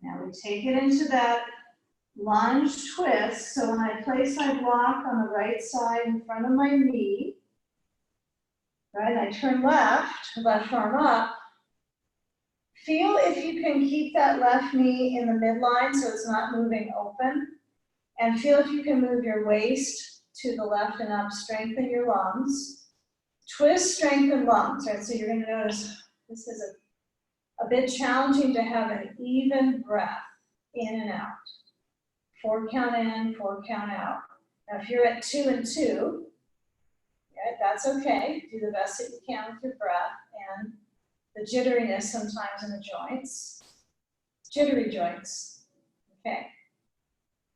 Now we take it into that lunge twist. So when I place my block on the right side in front of my knee, right, I turn left arm up. Feel if you can keep that left knee in the midline so it's not moving open. And feel if you can move your waist to the left and up, strengthen your lungs. Twist, strengthen lungs, right? So you're going to notice this is a bit challenging to have an even breath in and out. 4 count in, 4 count out. Now, if you're at 2 and 2, right, that's okay. Do the best that you can with your breath and the jitteriness sometimes in the joints. Jittery joints. Okay.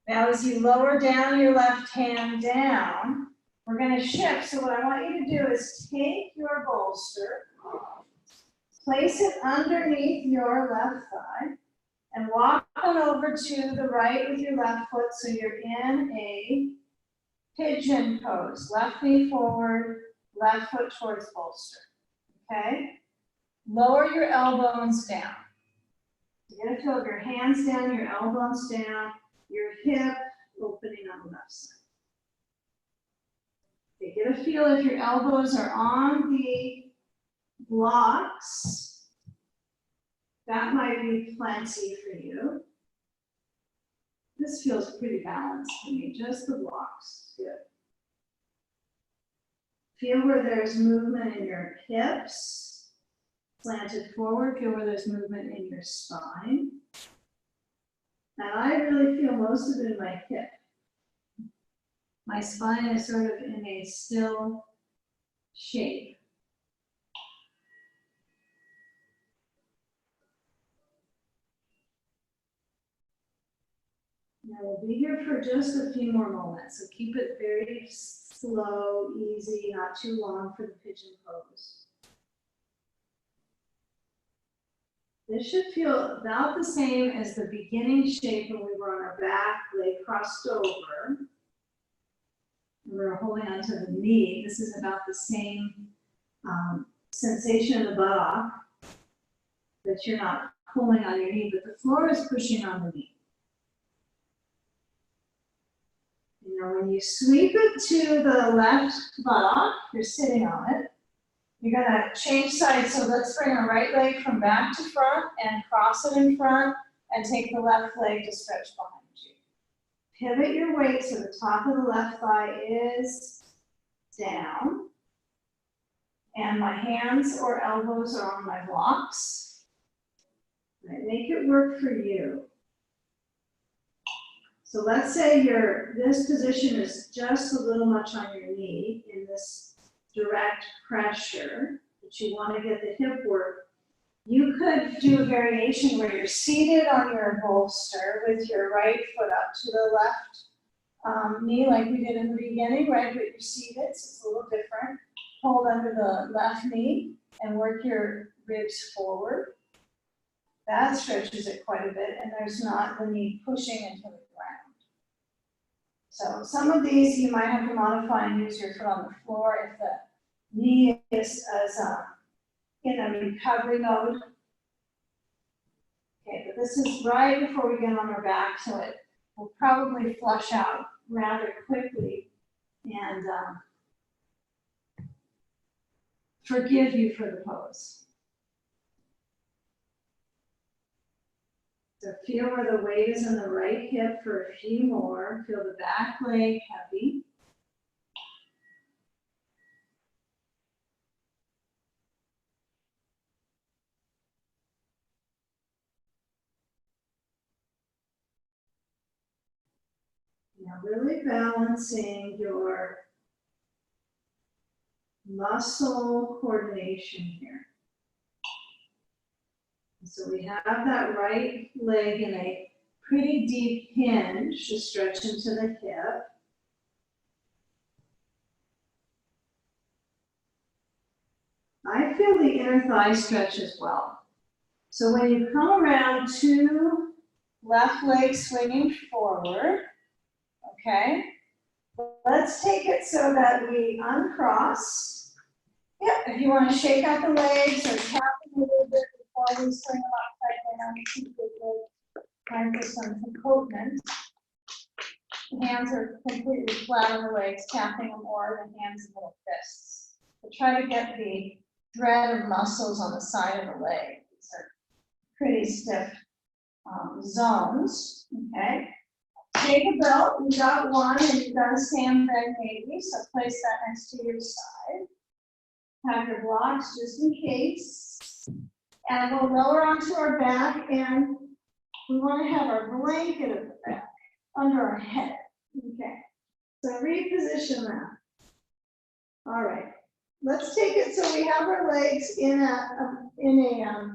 Now, as you lower down your left hand down, we're going to shift. So what I want you to do is take your bolster, place it underneath your left thigh, and walk on over to the right with your left foot so you're in a pigeon pose. Left knee forward, left foot towards bolster. Okay? Lower your elbows down. You're going to feel your hands down, your elbows down, your hip opening on the left side. Okay, get a feel if your elbows are on the blocks. That might be plenty for you. This feels pretty balanced to me, just the blocks. Good. Feel where there's movement in your hips, slanted forward. Feel where there's movement in your spine. And I really feel most of it in my hip. My spine is sort of in a still shape. Now we'll be here for just a few more moments, so keep it very slow, easy, not too long for the pigeon pose. This should feel about the same as the beginning shape when we were on our back, leg crossed over. We were holding onto the knee. This is about the same sensation in the buttock, that you're not pulling on your knee, but the floor is pushing on the knee. You know, when you sweep it to the left buttock, you're sitting on it. You're gonna change sides, so let's bring our right leg from back to front and cross it in front and take the left leg to stretch behind you. Pivot your weight so the top of the left thigh is down. And my hands or elbows are on my blocks. Right, make it work for you. So let's say this position is just a little much on your knee in this direct pressure, but you want to get the hip work. You could do a variation where you're seated on your bolster with your right foot up to the left knee like we did in the beginning, right? But you're seated, so it's a little different. Hold under the left knee and work your ribs forward. That stretches it quite a bit, and there's not the knee pushing into the ground. So some of these you might have to modify and use your foot on the floor if the knee is in a recovery mode. Okay, but this is right before we get on our back, so it will probably flush out rather quickly and forgive you for the pose. So feel where the weight is in the right hip for a few more. Feel the back leg heavy. Now really balancing your muscle coordination here. So we have that right leg in a pretty deep hinge to stretch into the hip. I feel the inner thigh stretch as well. So when you come around to left leg swinging forward, okay, let's take it so that we uncross. Yep, if you want to shake out the legs or tap them a little bit before we swing them upside down, keep it good. Time for some composement. The hands are completely flat on the legs, tapping them, or the hands in little fists. But try to get the thread of muscles on the side of the leg. These are pretty stiff zones, okay? Take a belt, you've got one, and you've got a sandbag maybe, so place that next to your side. have your blocks just in case. And we'll lower onto our back, and we want to have our blanket of the back under our head. Okay, so reposition that. All right, let's take it so we have our legs in a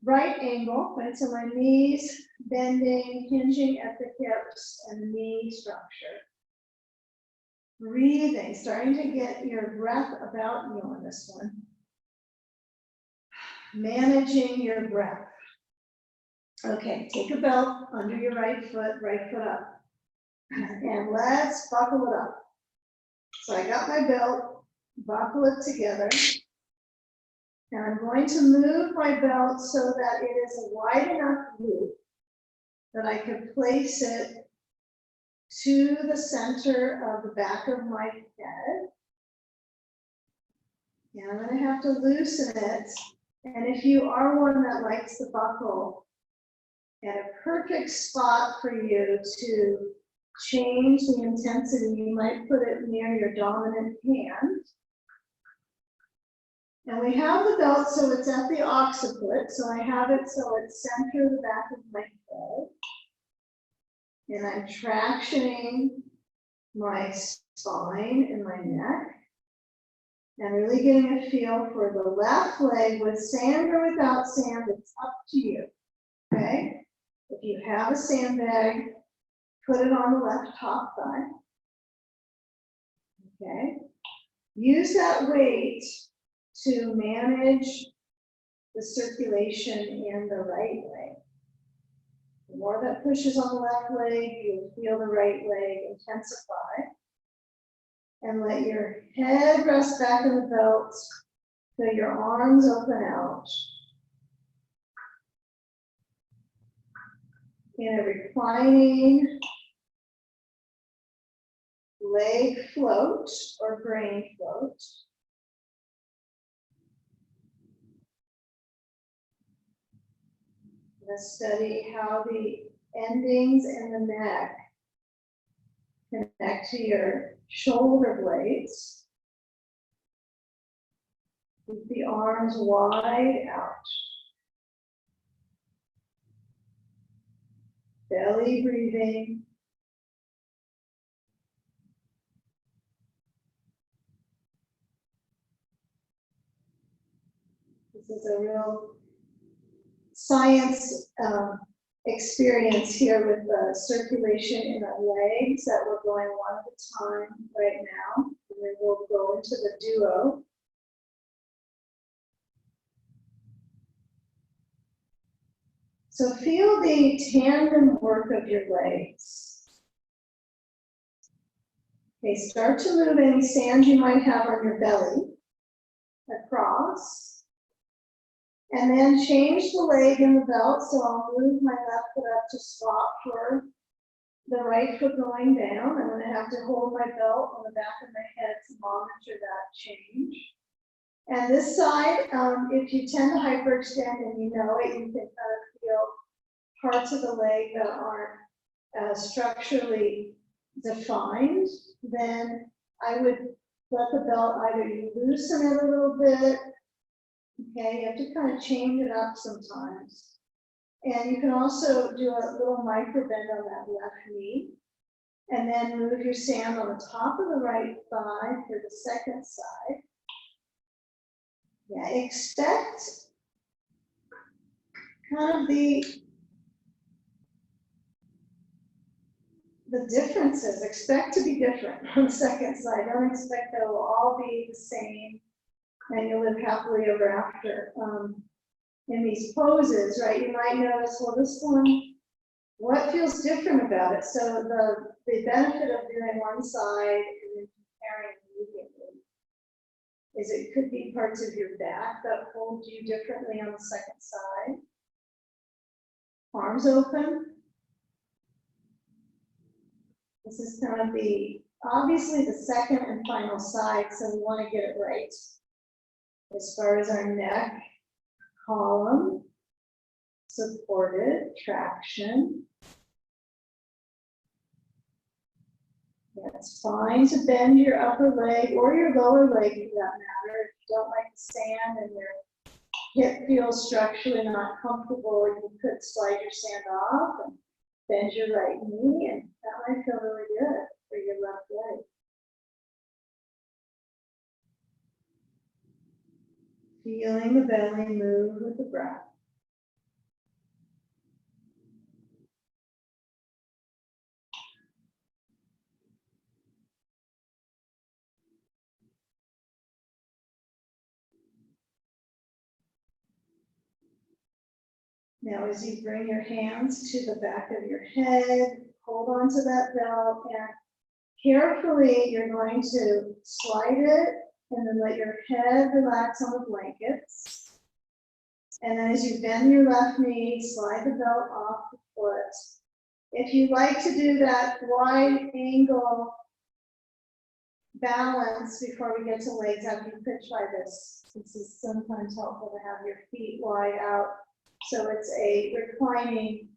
right angle, right? So my knees bending, hinging at the hips and knee structure. Breathing, starting to get your breath about you on this one. Managing your breath. Okay, take a belt under your right foot up. And let's buckle it up. So I got my belt, buckle it together. And I'm going to move my belt so that it is a wide enough loop that I can place it to the center of the back of my head. And I'm going to have to loosen it. And if you are one that likes the buckle, at a perfect spot for you to change the intensity, you might put it near your dominant hand. And we have the belt so it's at the occiput, so I have it so it's center the back of my head. And I'm tractioning my spine and my neck. And really getting a feel for the left leg with sand or without sand, it's up to you, okay? If you have a sandbag, put it on the left top thigh, okay? Use that weight to manage the circulation in the right leg. The more that pushes on the left leg, you'll feel the right leg intensify. And let your head rest back in the belt so your arms open out. In a reclining leg float or brain float. Let's study how the endings in the neck connect to your shoulder blades. Keep the arms wide out. Belly breathing. This is a real science experience here with the circulation in the legs that we're going one at a time right now. And then we'll go into the duo. So feel the tandem work of your legs. Okay, start to move any sand you might have on your belly across. And then change the leg in the belt, so I'll move my left foot up to swap for the right foot going down. I'm going to have to hold my belt on the back of my head to monitor that change. And this side, if you tend to hyperextend and you know it, you can kind of feel parts of the leg that aren't structurally defined. Then I would let the belt either you loosen it a little bit. Okay, you have to kind of change it up sometimes. And you can also do a little micro bend on that left knee. And then move your sand on the top of the right thigh for the second side. Yeah, expect kind of the differences. Expect to be different on the second side. Don't expect that it will all be the same and you'll live happily ever after. In these poses, right, you might notice, well, this one, what feels different about it? So the benefit of doing one side and then comparing immediately is it could be parts of your back that hold you differently on the second side. Arms open. This is going to be obviously the second and final side, so we want to get it right. As far as our neck, column, supported, traction. Yeah, it's fine to bend your upper leg or your lower leg for that matter. If you don't like the sand and your hip feels structurally not comfortable, you could slide your sand off and bend your right knee, and that might feel really good for your left leg. Feeling the belly move with the breath. Now, as you bring your hands to the back of your head, hold on to that belt, and carefully you're going to slide it and then let your head relax on the blankets. And then as you bend your left knee, slide the belt off the foot. If you like to do that wide angle balance before we get to legs up, you could try this. This is sometimes helpful to have your feet wide out. So it's a reclining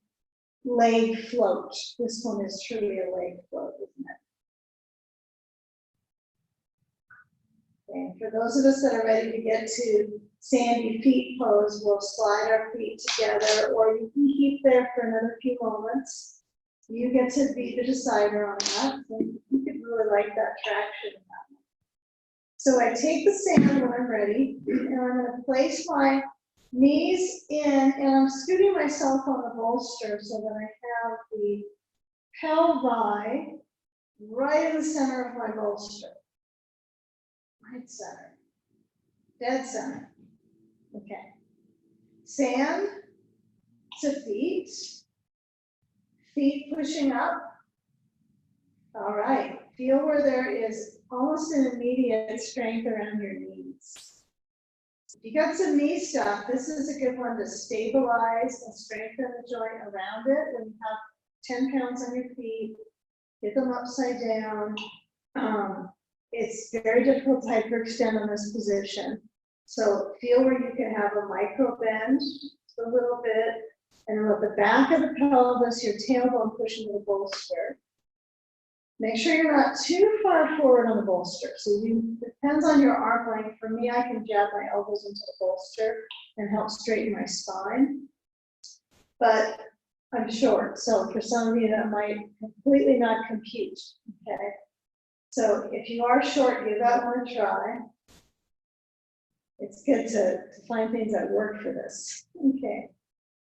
leg float. This one is truly a leg float, isn't it? Okay, for those of us that are ready to get to sandy feet pose, we'll slide our feet together, or you can keep there for another few moments. You get to be the decider on that. You could really like that traction in that one. So I take the sand when I'm ready, and I'm going to place my knees in, and I'm scooting myself on the bolster so that I have the pelvi right in the center of my bolster. Right center. Dead center. Okay. Sand to feet. Feet pushing up. All right. Feel where there is almost an immediate strength around your knees. If you got some knee stuff, this is a good one to stabilize and strengthen the joint around it. When you have 10 pounds on your feet, get them upside down. It's very difficult to hyperextend on this position. So feel where you can have a micro bend a little bit, and let the back of the pelvis, your tailbone push into the bolster. Make sure you're not too far forward on the bolster. So depends on your arm length. For me, I can jab my elbows into the bolster and help straighten my spine. But I'm short, so for some of you that might completely not compute, okay? So if you are short, give that one a try. It's good to find things that work for this. Okay.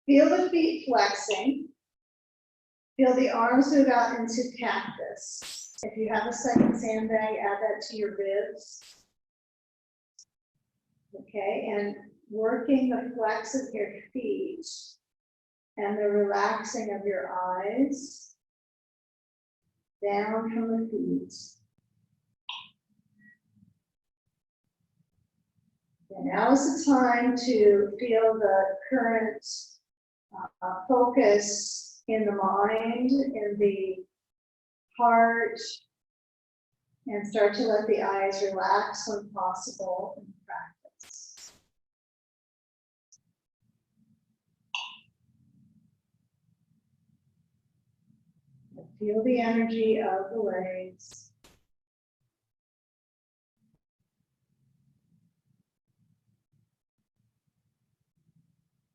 Feel the feet flexing. Feel the arms move out into cactus. If you have a second sandbag, add that to your ribs. Okay, and working the flex of your feet and the relaxing of your eyes down from the feet. And now is the time to feel the current focus in the mind, in the heart, and start to let the eyes relax when possible in practice. And feel the energy of the legs.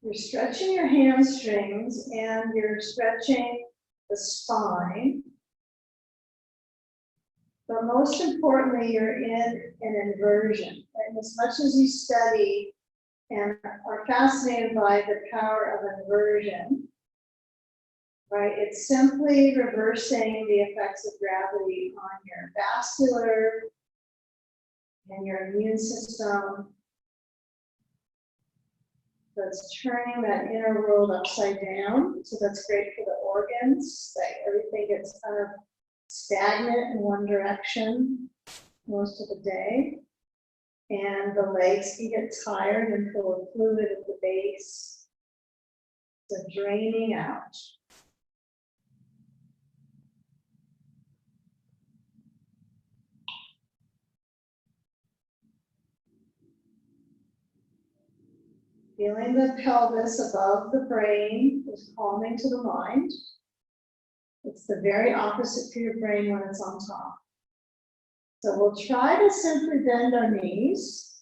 You're stretching your hamstrings and you're stretching the spine. But most importantly, you're in an inversion. And as much as you study and are fascinated by the power of inversion, right, it's simply reversing the effects of gravity on your vascular and your immune system. So it's turning that inner world upside down. So that's great for the organs, that everything gets kind of stagnant in one direction most of the day. And the legs can get tired and full of fluid at the base. So draining out. Feeling the pelvis above the brain is calming to the mind. It's the very opposite for your brain when it's on top. So we'll try to simply bend our knees,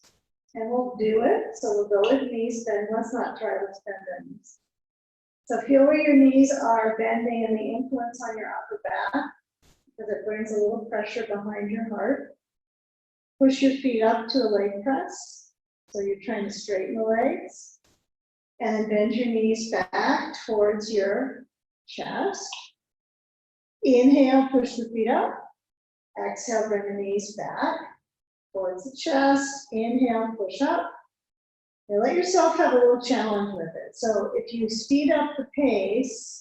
and we'll do it. So we'll go with knees bend. Let's not try, let's bend our knees. So feel where your knees are bending and the influence on your upper back, because it brings a little pressure behind your heart. Push your feet up to a leg press. So you're trying to straighten the legs. And then bend your knees back towards your chest. Inhale, push the feet up. Exhale, bring the knees back towards the chest. Inhale, push up. Now let yourself have a little challenge with it. So if you speed up the pace,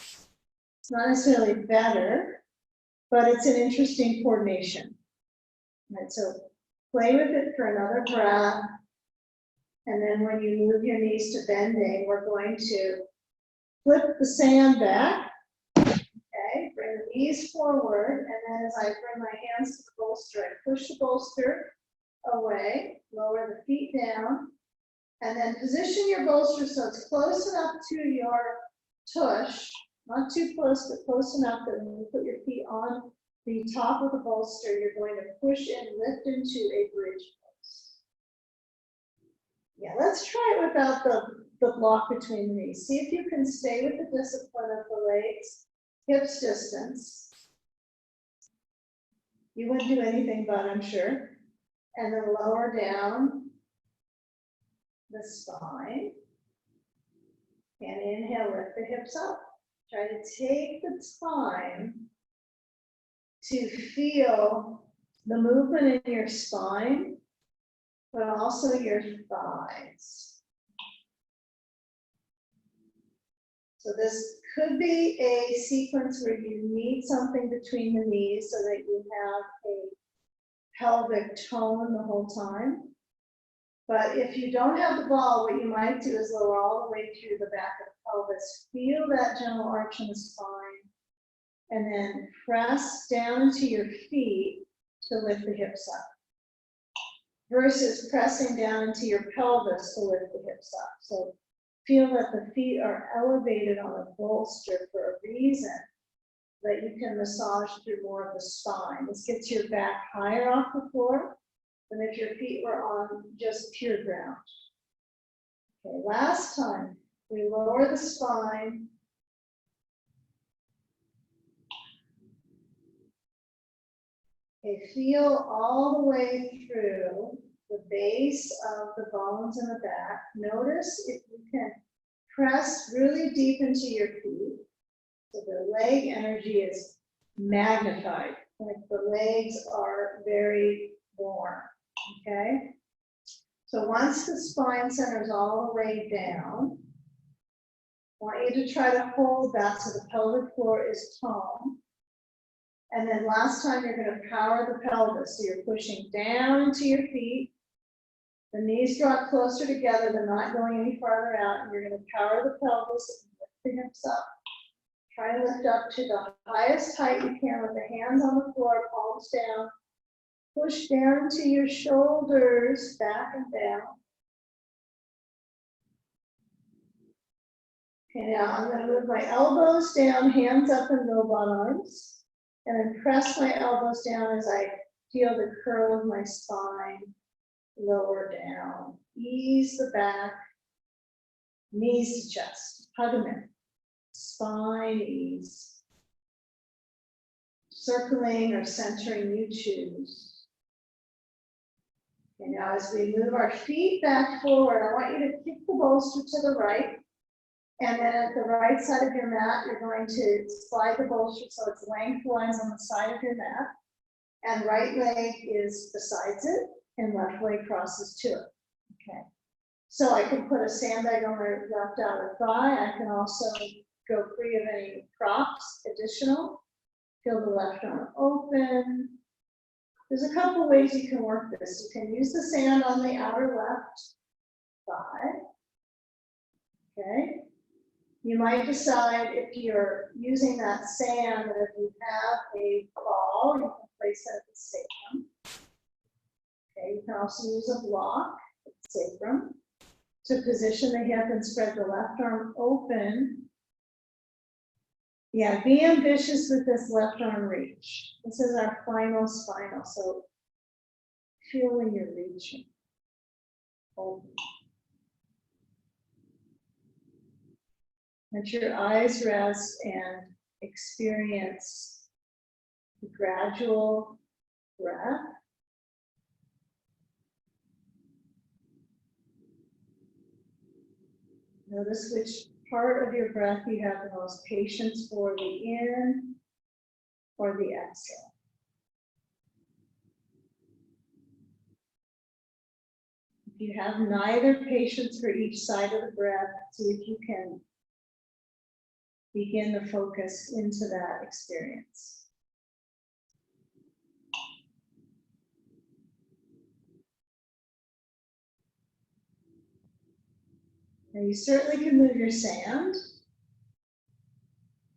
it's not necessarily better, but it's an interesting coordination. Right, so play with it for another breath. And then when you move your knees to bending, we're going to flip the sandbag. Okay, bring the knees forward, and then as I bring my hands to the bolster, I push the bolster away, lower the feet down, and then position your bolster so it's close enough to your tush, not too close, but close enough that when you put your feet on the top of the bolster, you're going to push and lift into a bridge pose. Yeah, let's try it without the block between the knees. See if you can stay with the discipline of the legs, hips distance. You wouldn't do anything but, I'm sure. And then lower down the spine. And inhale, lift the hips up. Try to take the time to feel the movement in your spine, but also your thighs. So this could be a sequence where you need something between the knees so that you have a pelvic tone the whole time. But if you don't have the ball, what you might do is lower all the way through the back of the pelvis. Feel that gentle arch in the spine, and then press down into your feet to lift the hips up. Versus pressing down into your pelvis to lift the hips up. So feel that the feet are elevated on a bolster for a reason, that you can massage through more of the spine. This gets your back higher off the floor than if your feet were on just pure ground. Okay, last time, we lower the spine. Okay, feel all the way through the base of the bones in the back. Notice if you can press really deep into your feet. So the leg energy is magnified. Like the legs are very warm, okay? So once the spine centers all the way down, I want you to try to hold that so the pelvic floor is toned. And then last time you're going to power the pelvis. So you're pushing down into your feet. The knees draw closer together. They're not going any farther out. And you're going to power the pelvis and lift the hips up. Try to lift up to the highest height you can with the hands on the floor, palms down. Push down to your shoulders, back and down. Okay, now I'm going to move my elbows down, hands up in robot arms. And then press my elbows down as I feel the curl of my spine lower down. Ease the back, knees to chest. Hug them in. Spine ease. Circling or centering, you choose. Okay, now as we move our feet back forward, I want you to kick the bolster to the right. And then at the right side of your mat, you're going to slide the bolster so it's lengthwise on the side of your mat. And right leg is besides it, and left leg crosses to it. Okay. So I can put a sandbag on my left outer thigh. I can also go free of any props, additional. Feel the left arm open. There's a couple ways you can work this. You can use the sand on the outer left thigh. Okay. You might decide if you're using that sand that if you have a ball, you can place it at the sacrum. Okay, you can also use a block at the sacrum to position the hip and spread the left arm open Yeah, be ambitious with this left arm reach. This is our final spinal, so feel when you're reaching. Open. Let your eyes rest and experience the gradual breath. Notice which part of your breath you have the most patience for, the in or the exhale. If you have neither patience for each side of the breath, see if you can begin to focus into that experience. Now you certainly can move your sand.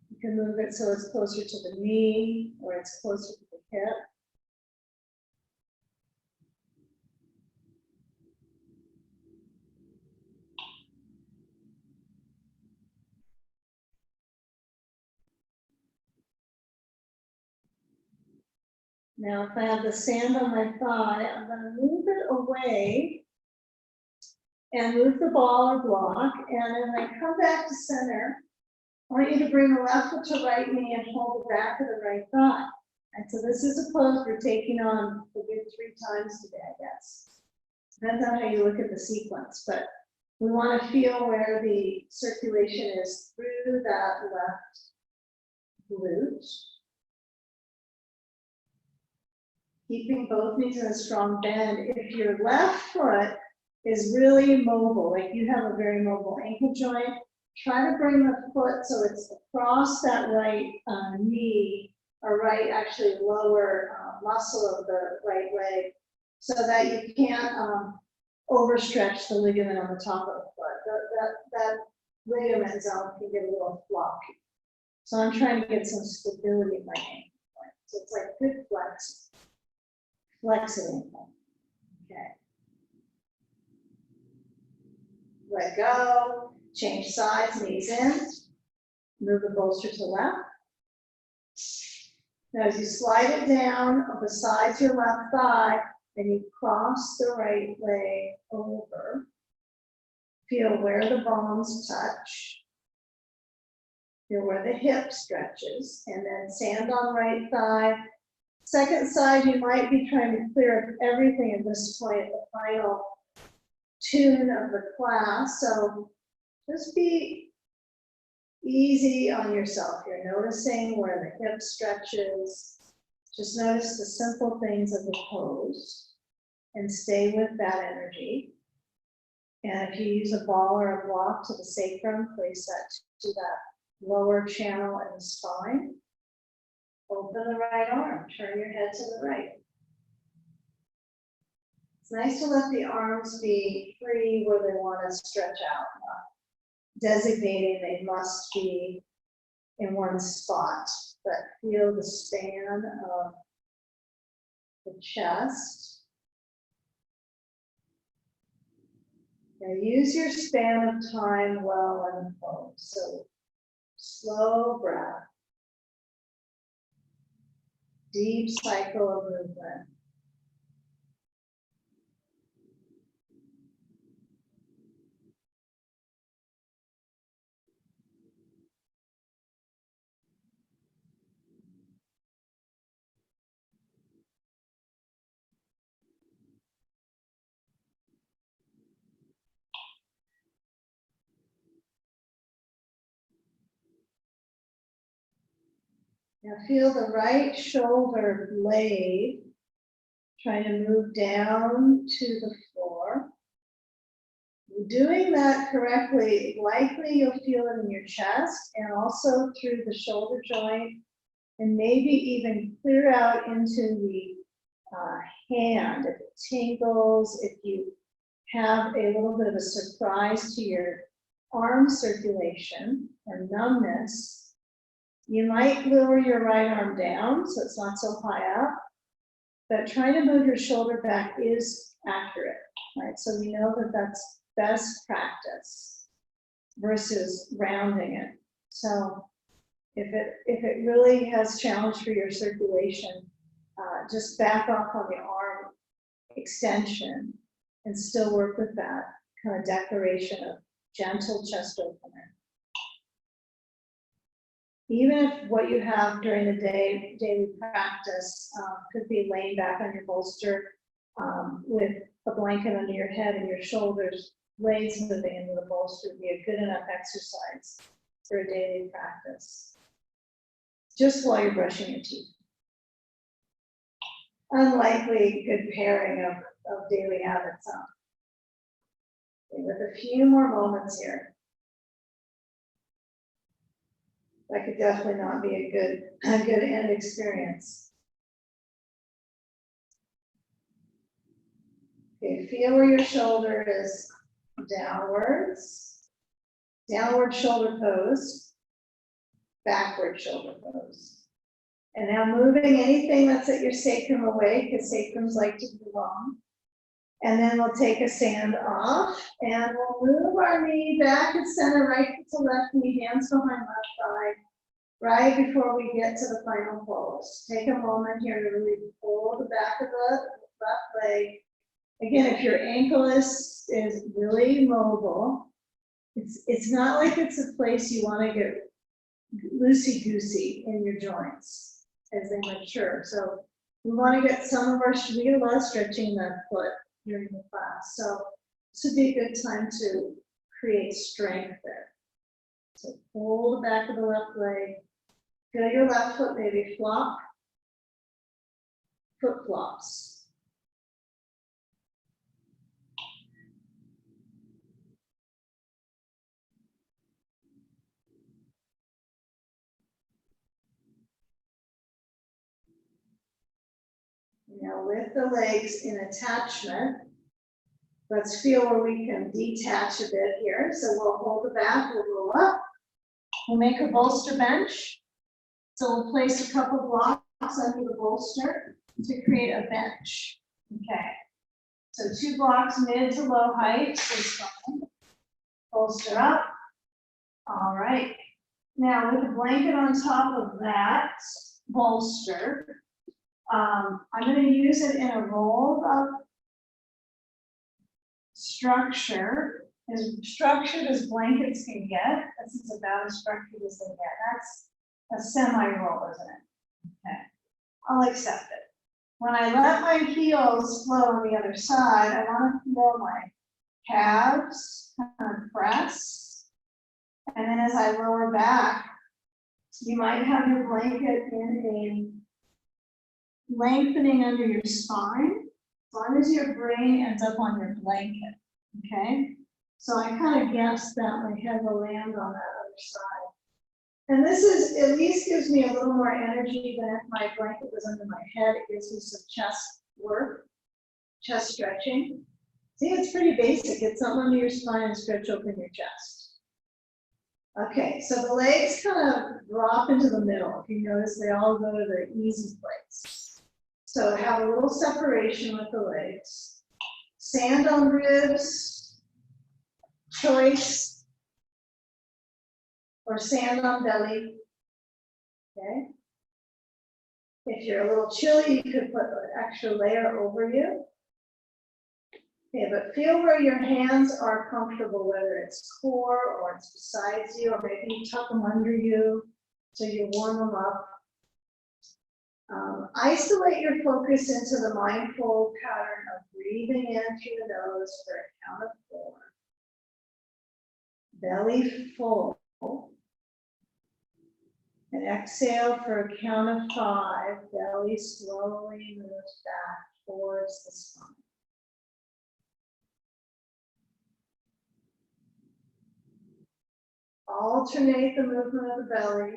You can move it so it's closer to the knee or it's closer to the hip. Now, if I have the sand on my thigh, I'm going to move it away and move the ball or block. And then I come back to center. I want you to bring the left foot to right knee and hold the back of the right thigh. And so this is a pose we're taking on a good 3 times today, I guess. Depends on how you look at the sequence, but we want to feel where the circulation is through that left glute. Keeping both knees in a strong bend. If your left foot is really mobile, like you have a very mobile ankle joint, try to bring the foot so it's across that right knee, or right, actually lower muscle of the right leg, so that you can't overstretch the ligament on the top of the foot. That ligament zone can get a little floppy. So I'm trying to get some stability in my ankle joint. So it's like good flex. Flex it in. Okay. Let go. Change sides, knees in. Move the bolster to left. Now, as you slide it down besides your left thigh, and you cross the right leg over. Feel where the bones touch. Feel where the hip stretches, and then sand on right thigh. Second side, you might be trying to clear up everything at this point, the final tune of the class. So just be easy on yourself. You're noticing where the hip stretches. Just notice the simple things of the pose and stay with that energy. And if you use a ball or a block to the sacrum, place that to that lower channel in the spine. Open the right arm, turn your head to the right. It's nice to let the arms be free where they want to stretch out, not designating they must be in one spot, but feel the span of the chest. Now use your span of time well in the pose. So slow breath. Deep cycle of movement. Now feel the right shoulder blade trying to move down to the floor. Doing that correctly, likely you'll feel it in your chest and also through the shoulder joint, and maybe even clear out into the hand. If it tingles, if you have a little bit of a surprise to your arm circulation or numbness, you might lower your right arm down so it's not so high up, but trying to move your shoulder back is accurate, right? So we know that that's best practice versus rounding it. So If it really has challenge for your circulation, just back off on the arm extension and still work with that kind of declaration of gentle chest opener. Even if what you have during the day, daily practice could be laying back on your bolster with a blanket under your head and your shoulders, legs moving into the bolster would be a good enough exercise for a daily practice. Just while you're brushing your teeth. Unlikely good pairing of daily habits. With a few more moments here. That could definitely not be a good end experience. Okay, feel where your shoulder is downwards, downward shoulder pose, backward shoulder pose. And now moving anything that's at your sacrum away, because sacrums like to be long. And then we'll take a sand off, and we'll move our knee back and center, right to left knee, hands behind left thigh, right before we get to the final pose. Take a moment here to really pull the back of the left leg. Again, if your ankle is really mobile, it's not like it's a place you want to get loosey-goosey in your joints as they mature. So we want to get we get a lot of stretching in that foot during the class. So this would be a good time to create strength there. So pull the back of the left leg. Feel your left foot maybe flop. Foot flops. Now with the legs in attachment, let's feel where we can detach a bit here. So we'll hold the back, we'll roll up. We'll make a bolster bench. So we'll place a couple blocks under the bolster to create a bench. Okay. So 2 blocks mid to low height is fine. Bolster up. All right. Now with a blanket on top of that bolster, I'm going to use it in a rolled up structure, as structured as blankets can get. This is about as structured as they get. That's a semi-roll, isn't it? Okay, I'll accept it. When I let my heels flow on the other side, I want to feel my calves kind of press. And then as I lower back, you might have your blanket in a lengthening under your spine, as long as your brain ends up on your blanket, okay? So I kind of guess that my head will land on that other side. And this at least gives me a little more energy than if my blanket was under my head. It gives me some chest work, chest stretching. See, it's pretty basic. Get something under your spine and stretch open your chest. Okay, so the legs kind of drop into the middle. If you notice, they all go to the easy place. So have a little separation with the legs. Sand on ribs, choice, or sand on belly. Okay. If you're a little chilly, you could put an extra layer over you. Okay, but feel where your hands are comfortable, whether it's core or it's beside you, or maybe you tuck them under you so you warm them up. Isolate your focus into the mindful pattern of breathing in through the nose for a count of 4. Belly full. And exhale for a count of 5. Belly slowly moves back towards the spine. Alternate the movement of the belly.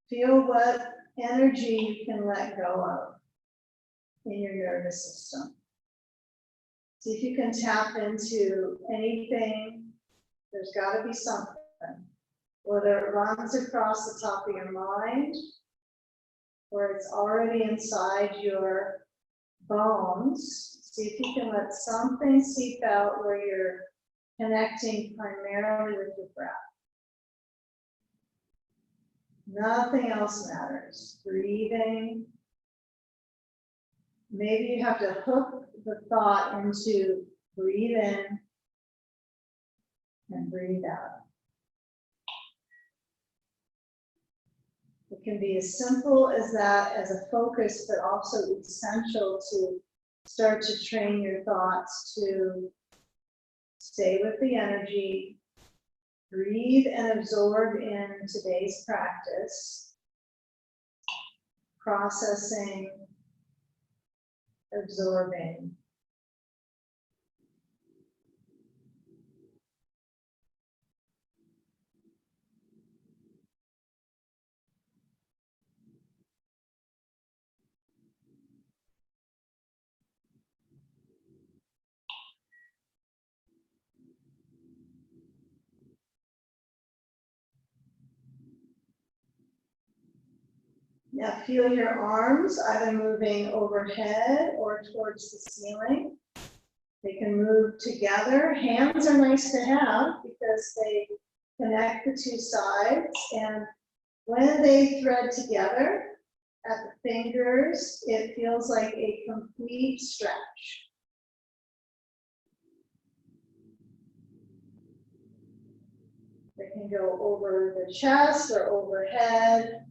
Feel what energy you can let go of in your nervous system. See if you can tap into anything. There's got to be something. Whether it runs across the top of your mind, or it's already inside your bones. See if you can let something seep out where you're connecting primarily with your breath. Nothing else matters. Breathing. Maybe you have to hook the thought into breathe in and breathe out. It can be as simple as that, as a focus, but also essential to start to train your thoughts to stay with the energy, breathe and absorb in today's practice, processing, absorbing. Now feel your arms either moving overhead or towards the ceiling. They can move together. Hands are nice to have because they connect the two sides. And when they thread together at the fingers, it feels like a complete stretch. They can go over the chest or overhead.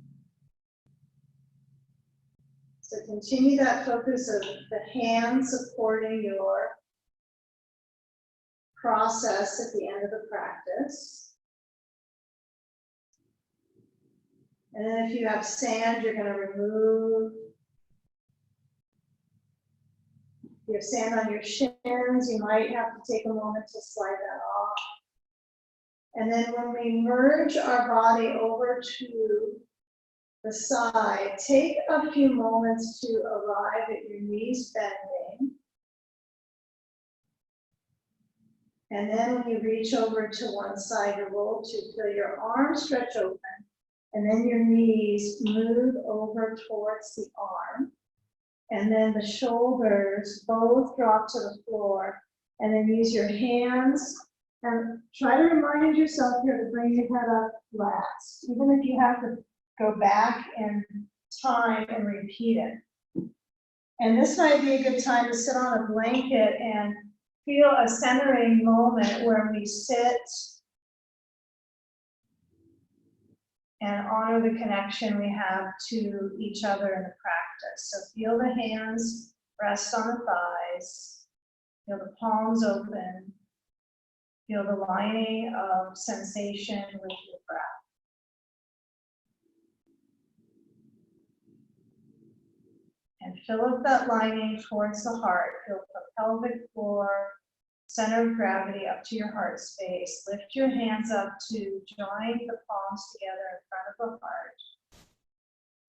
So continue that focus of the hands supporting your process at the end of the practice. And then if you have sand, you're going to remove. If you have sand on your shins, you might have to take a moment to slide that off. And then when we merge our body over to the side, take a few moments to arrive at your knees bending. And then when you reach over to one side, you roll to feel your arms stretch open. And then your knees move over towards the arm. And then the shoulders both drop to the floor. And then use your hands and try to remind yourself here to bring your head up last. Even if you have to go back in time and repeat it. And this might be a good time to sit on a blanket and feel a centering moment where we sit and honor the connection we have to each other in the practice. So feel the hands rest on the thighs, feel the palms open, feel the lining of sensation with your breath. And fill up that lining towards the heart. Feel the pelvic floor, center of gravity up to your heart space. Lift your hands up to join the palms together in front of the heart.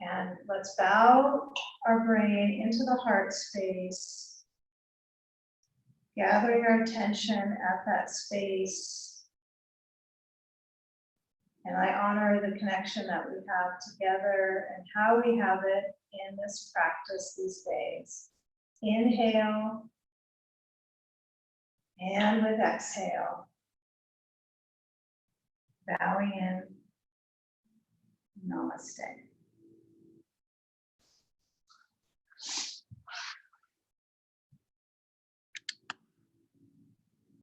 And let's bow our brain into the heart space, gathering our attention at that space. And I honor the connection that we have together and how we have it in this practice these days. Inhale. And with exhale, bowing in, namaste.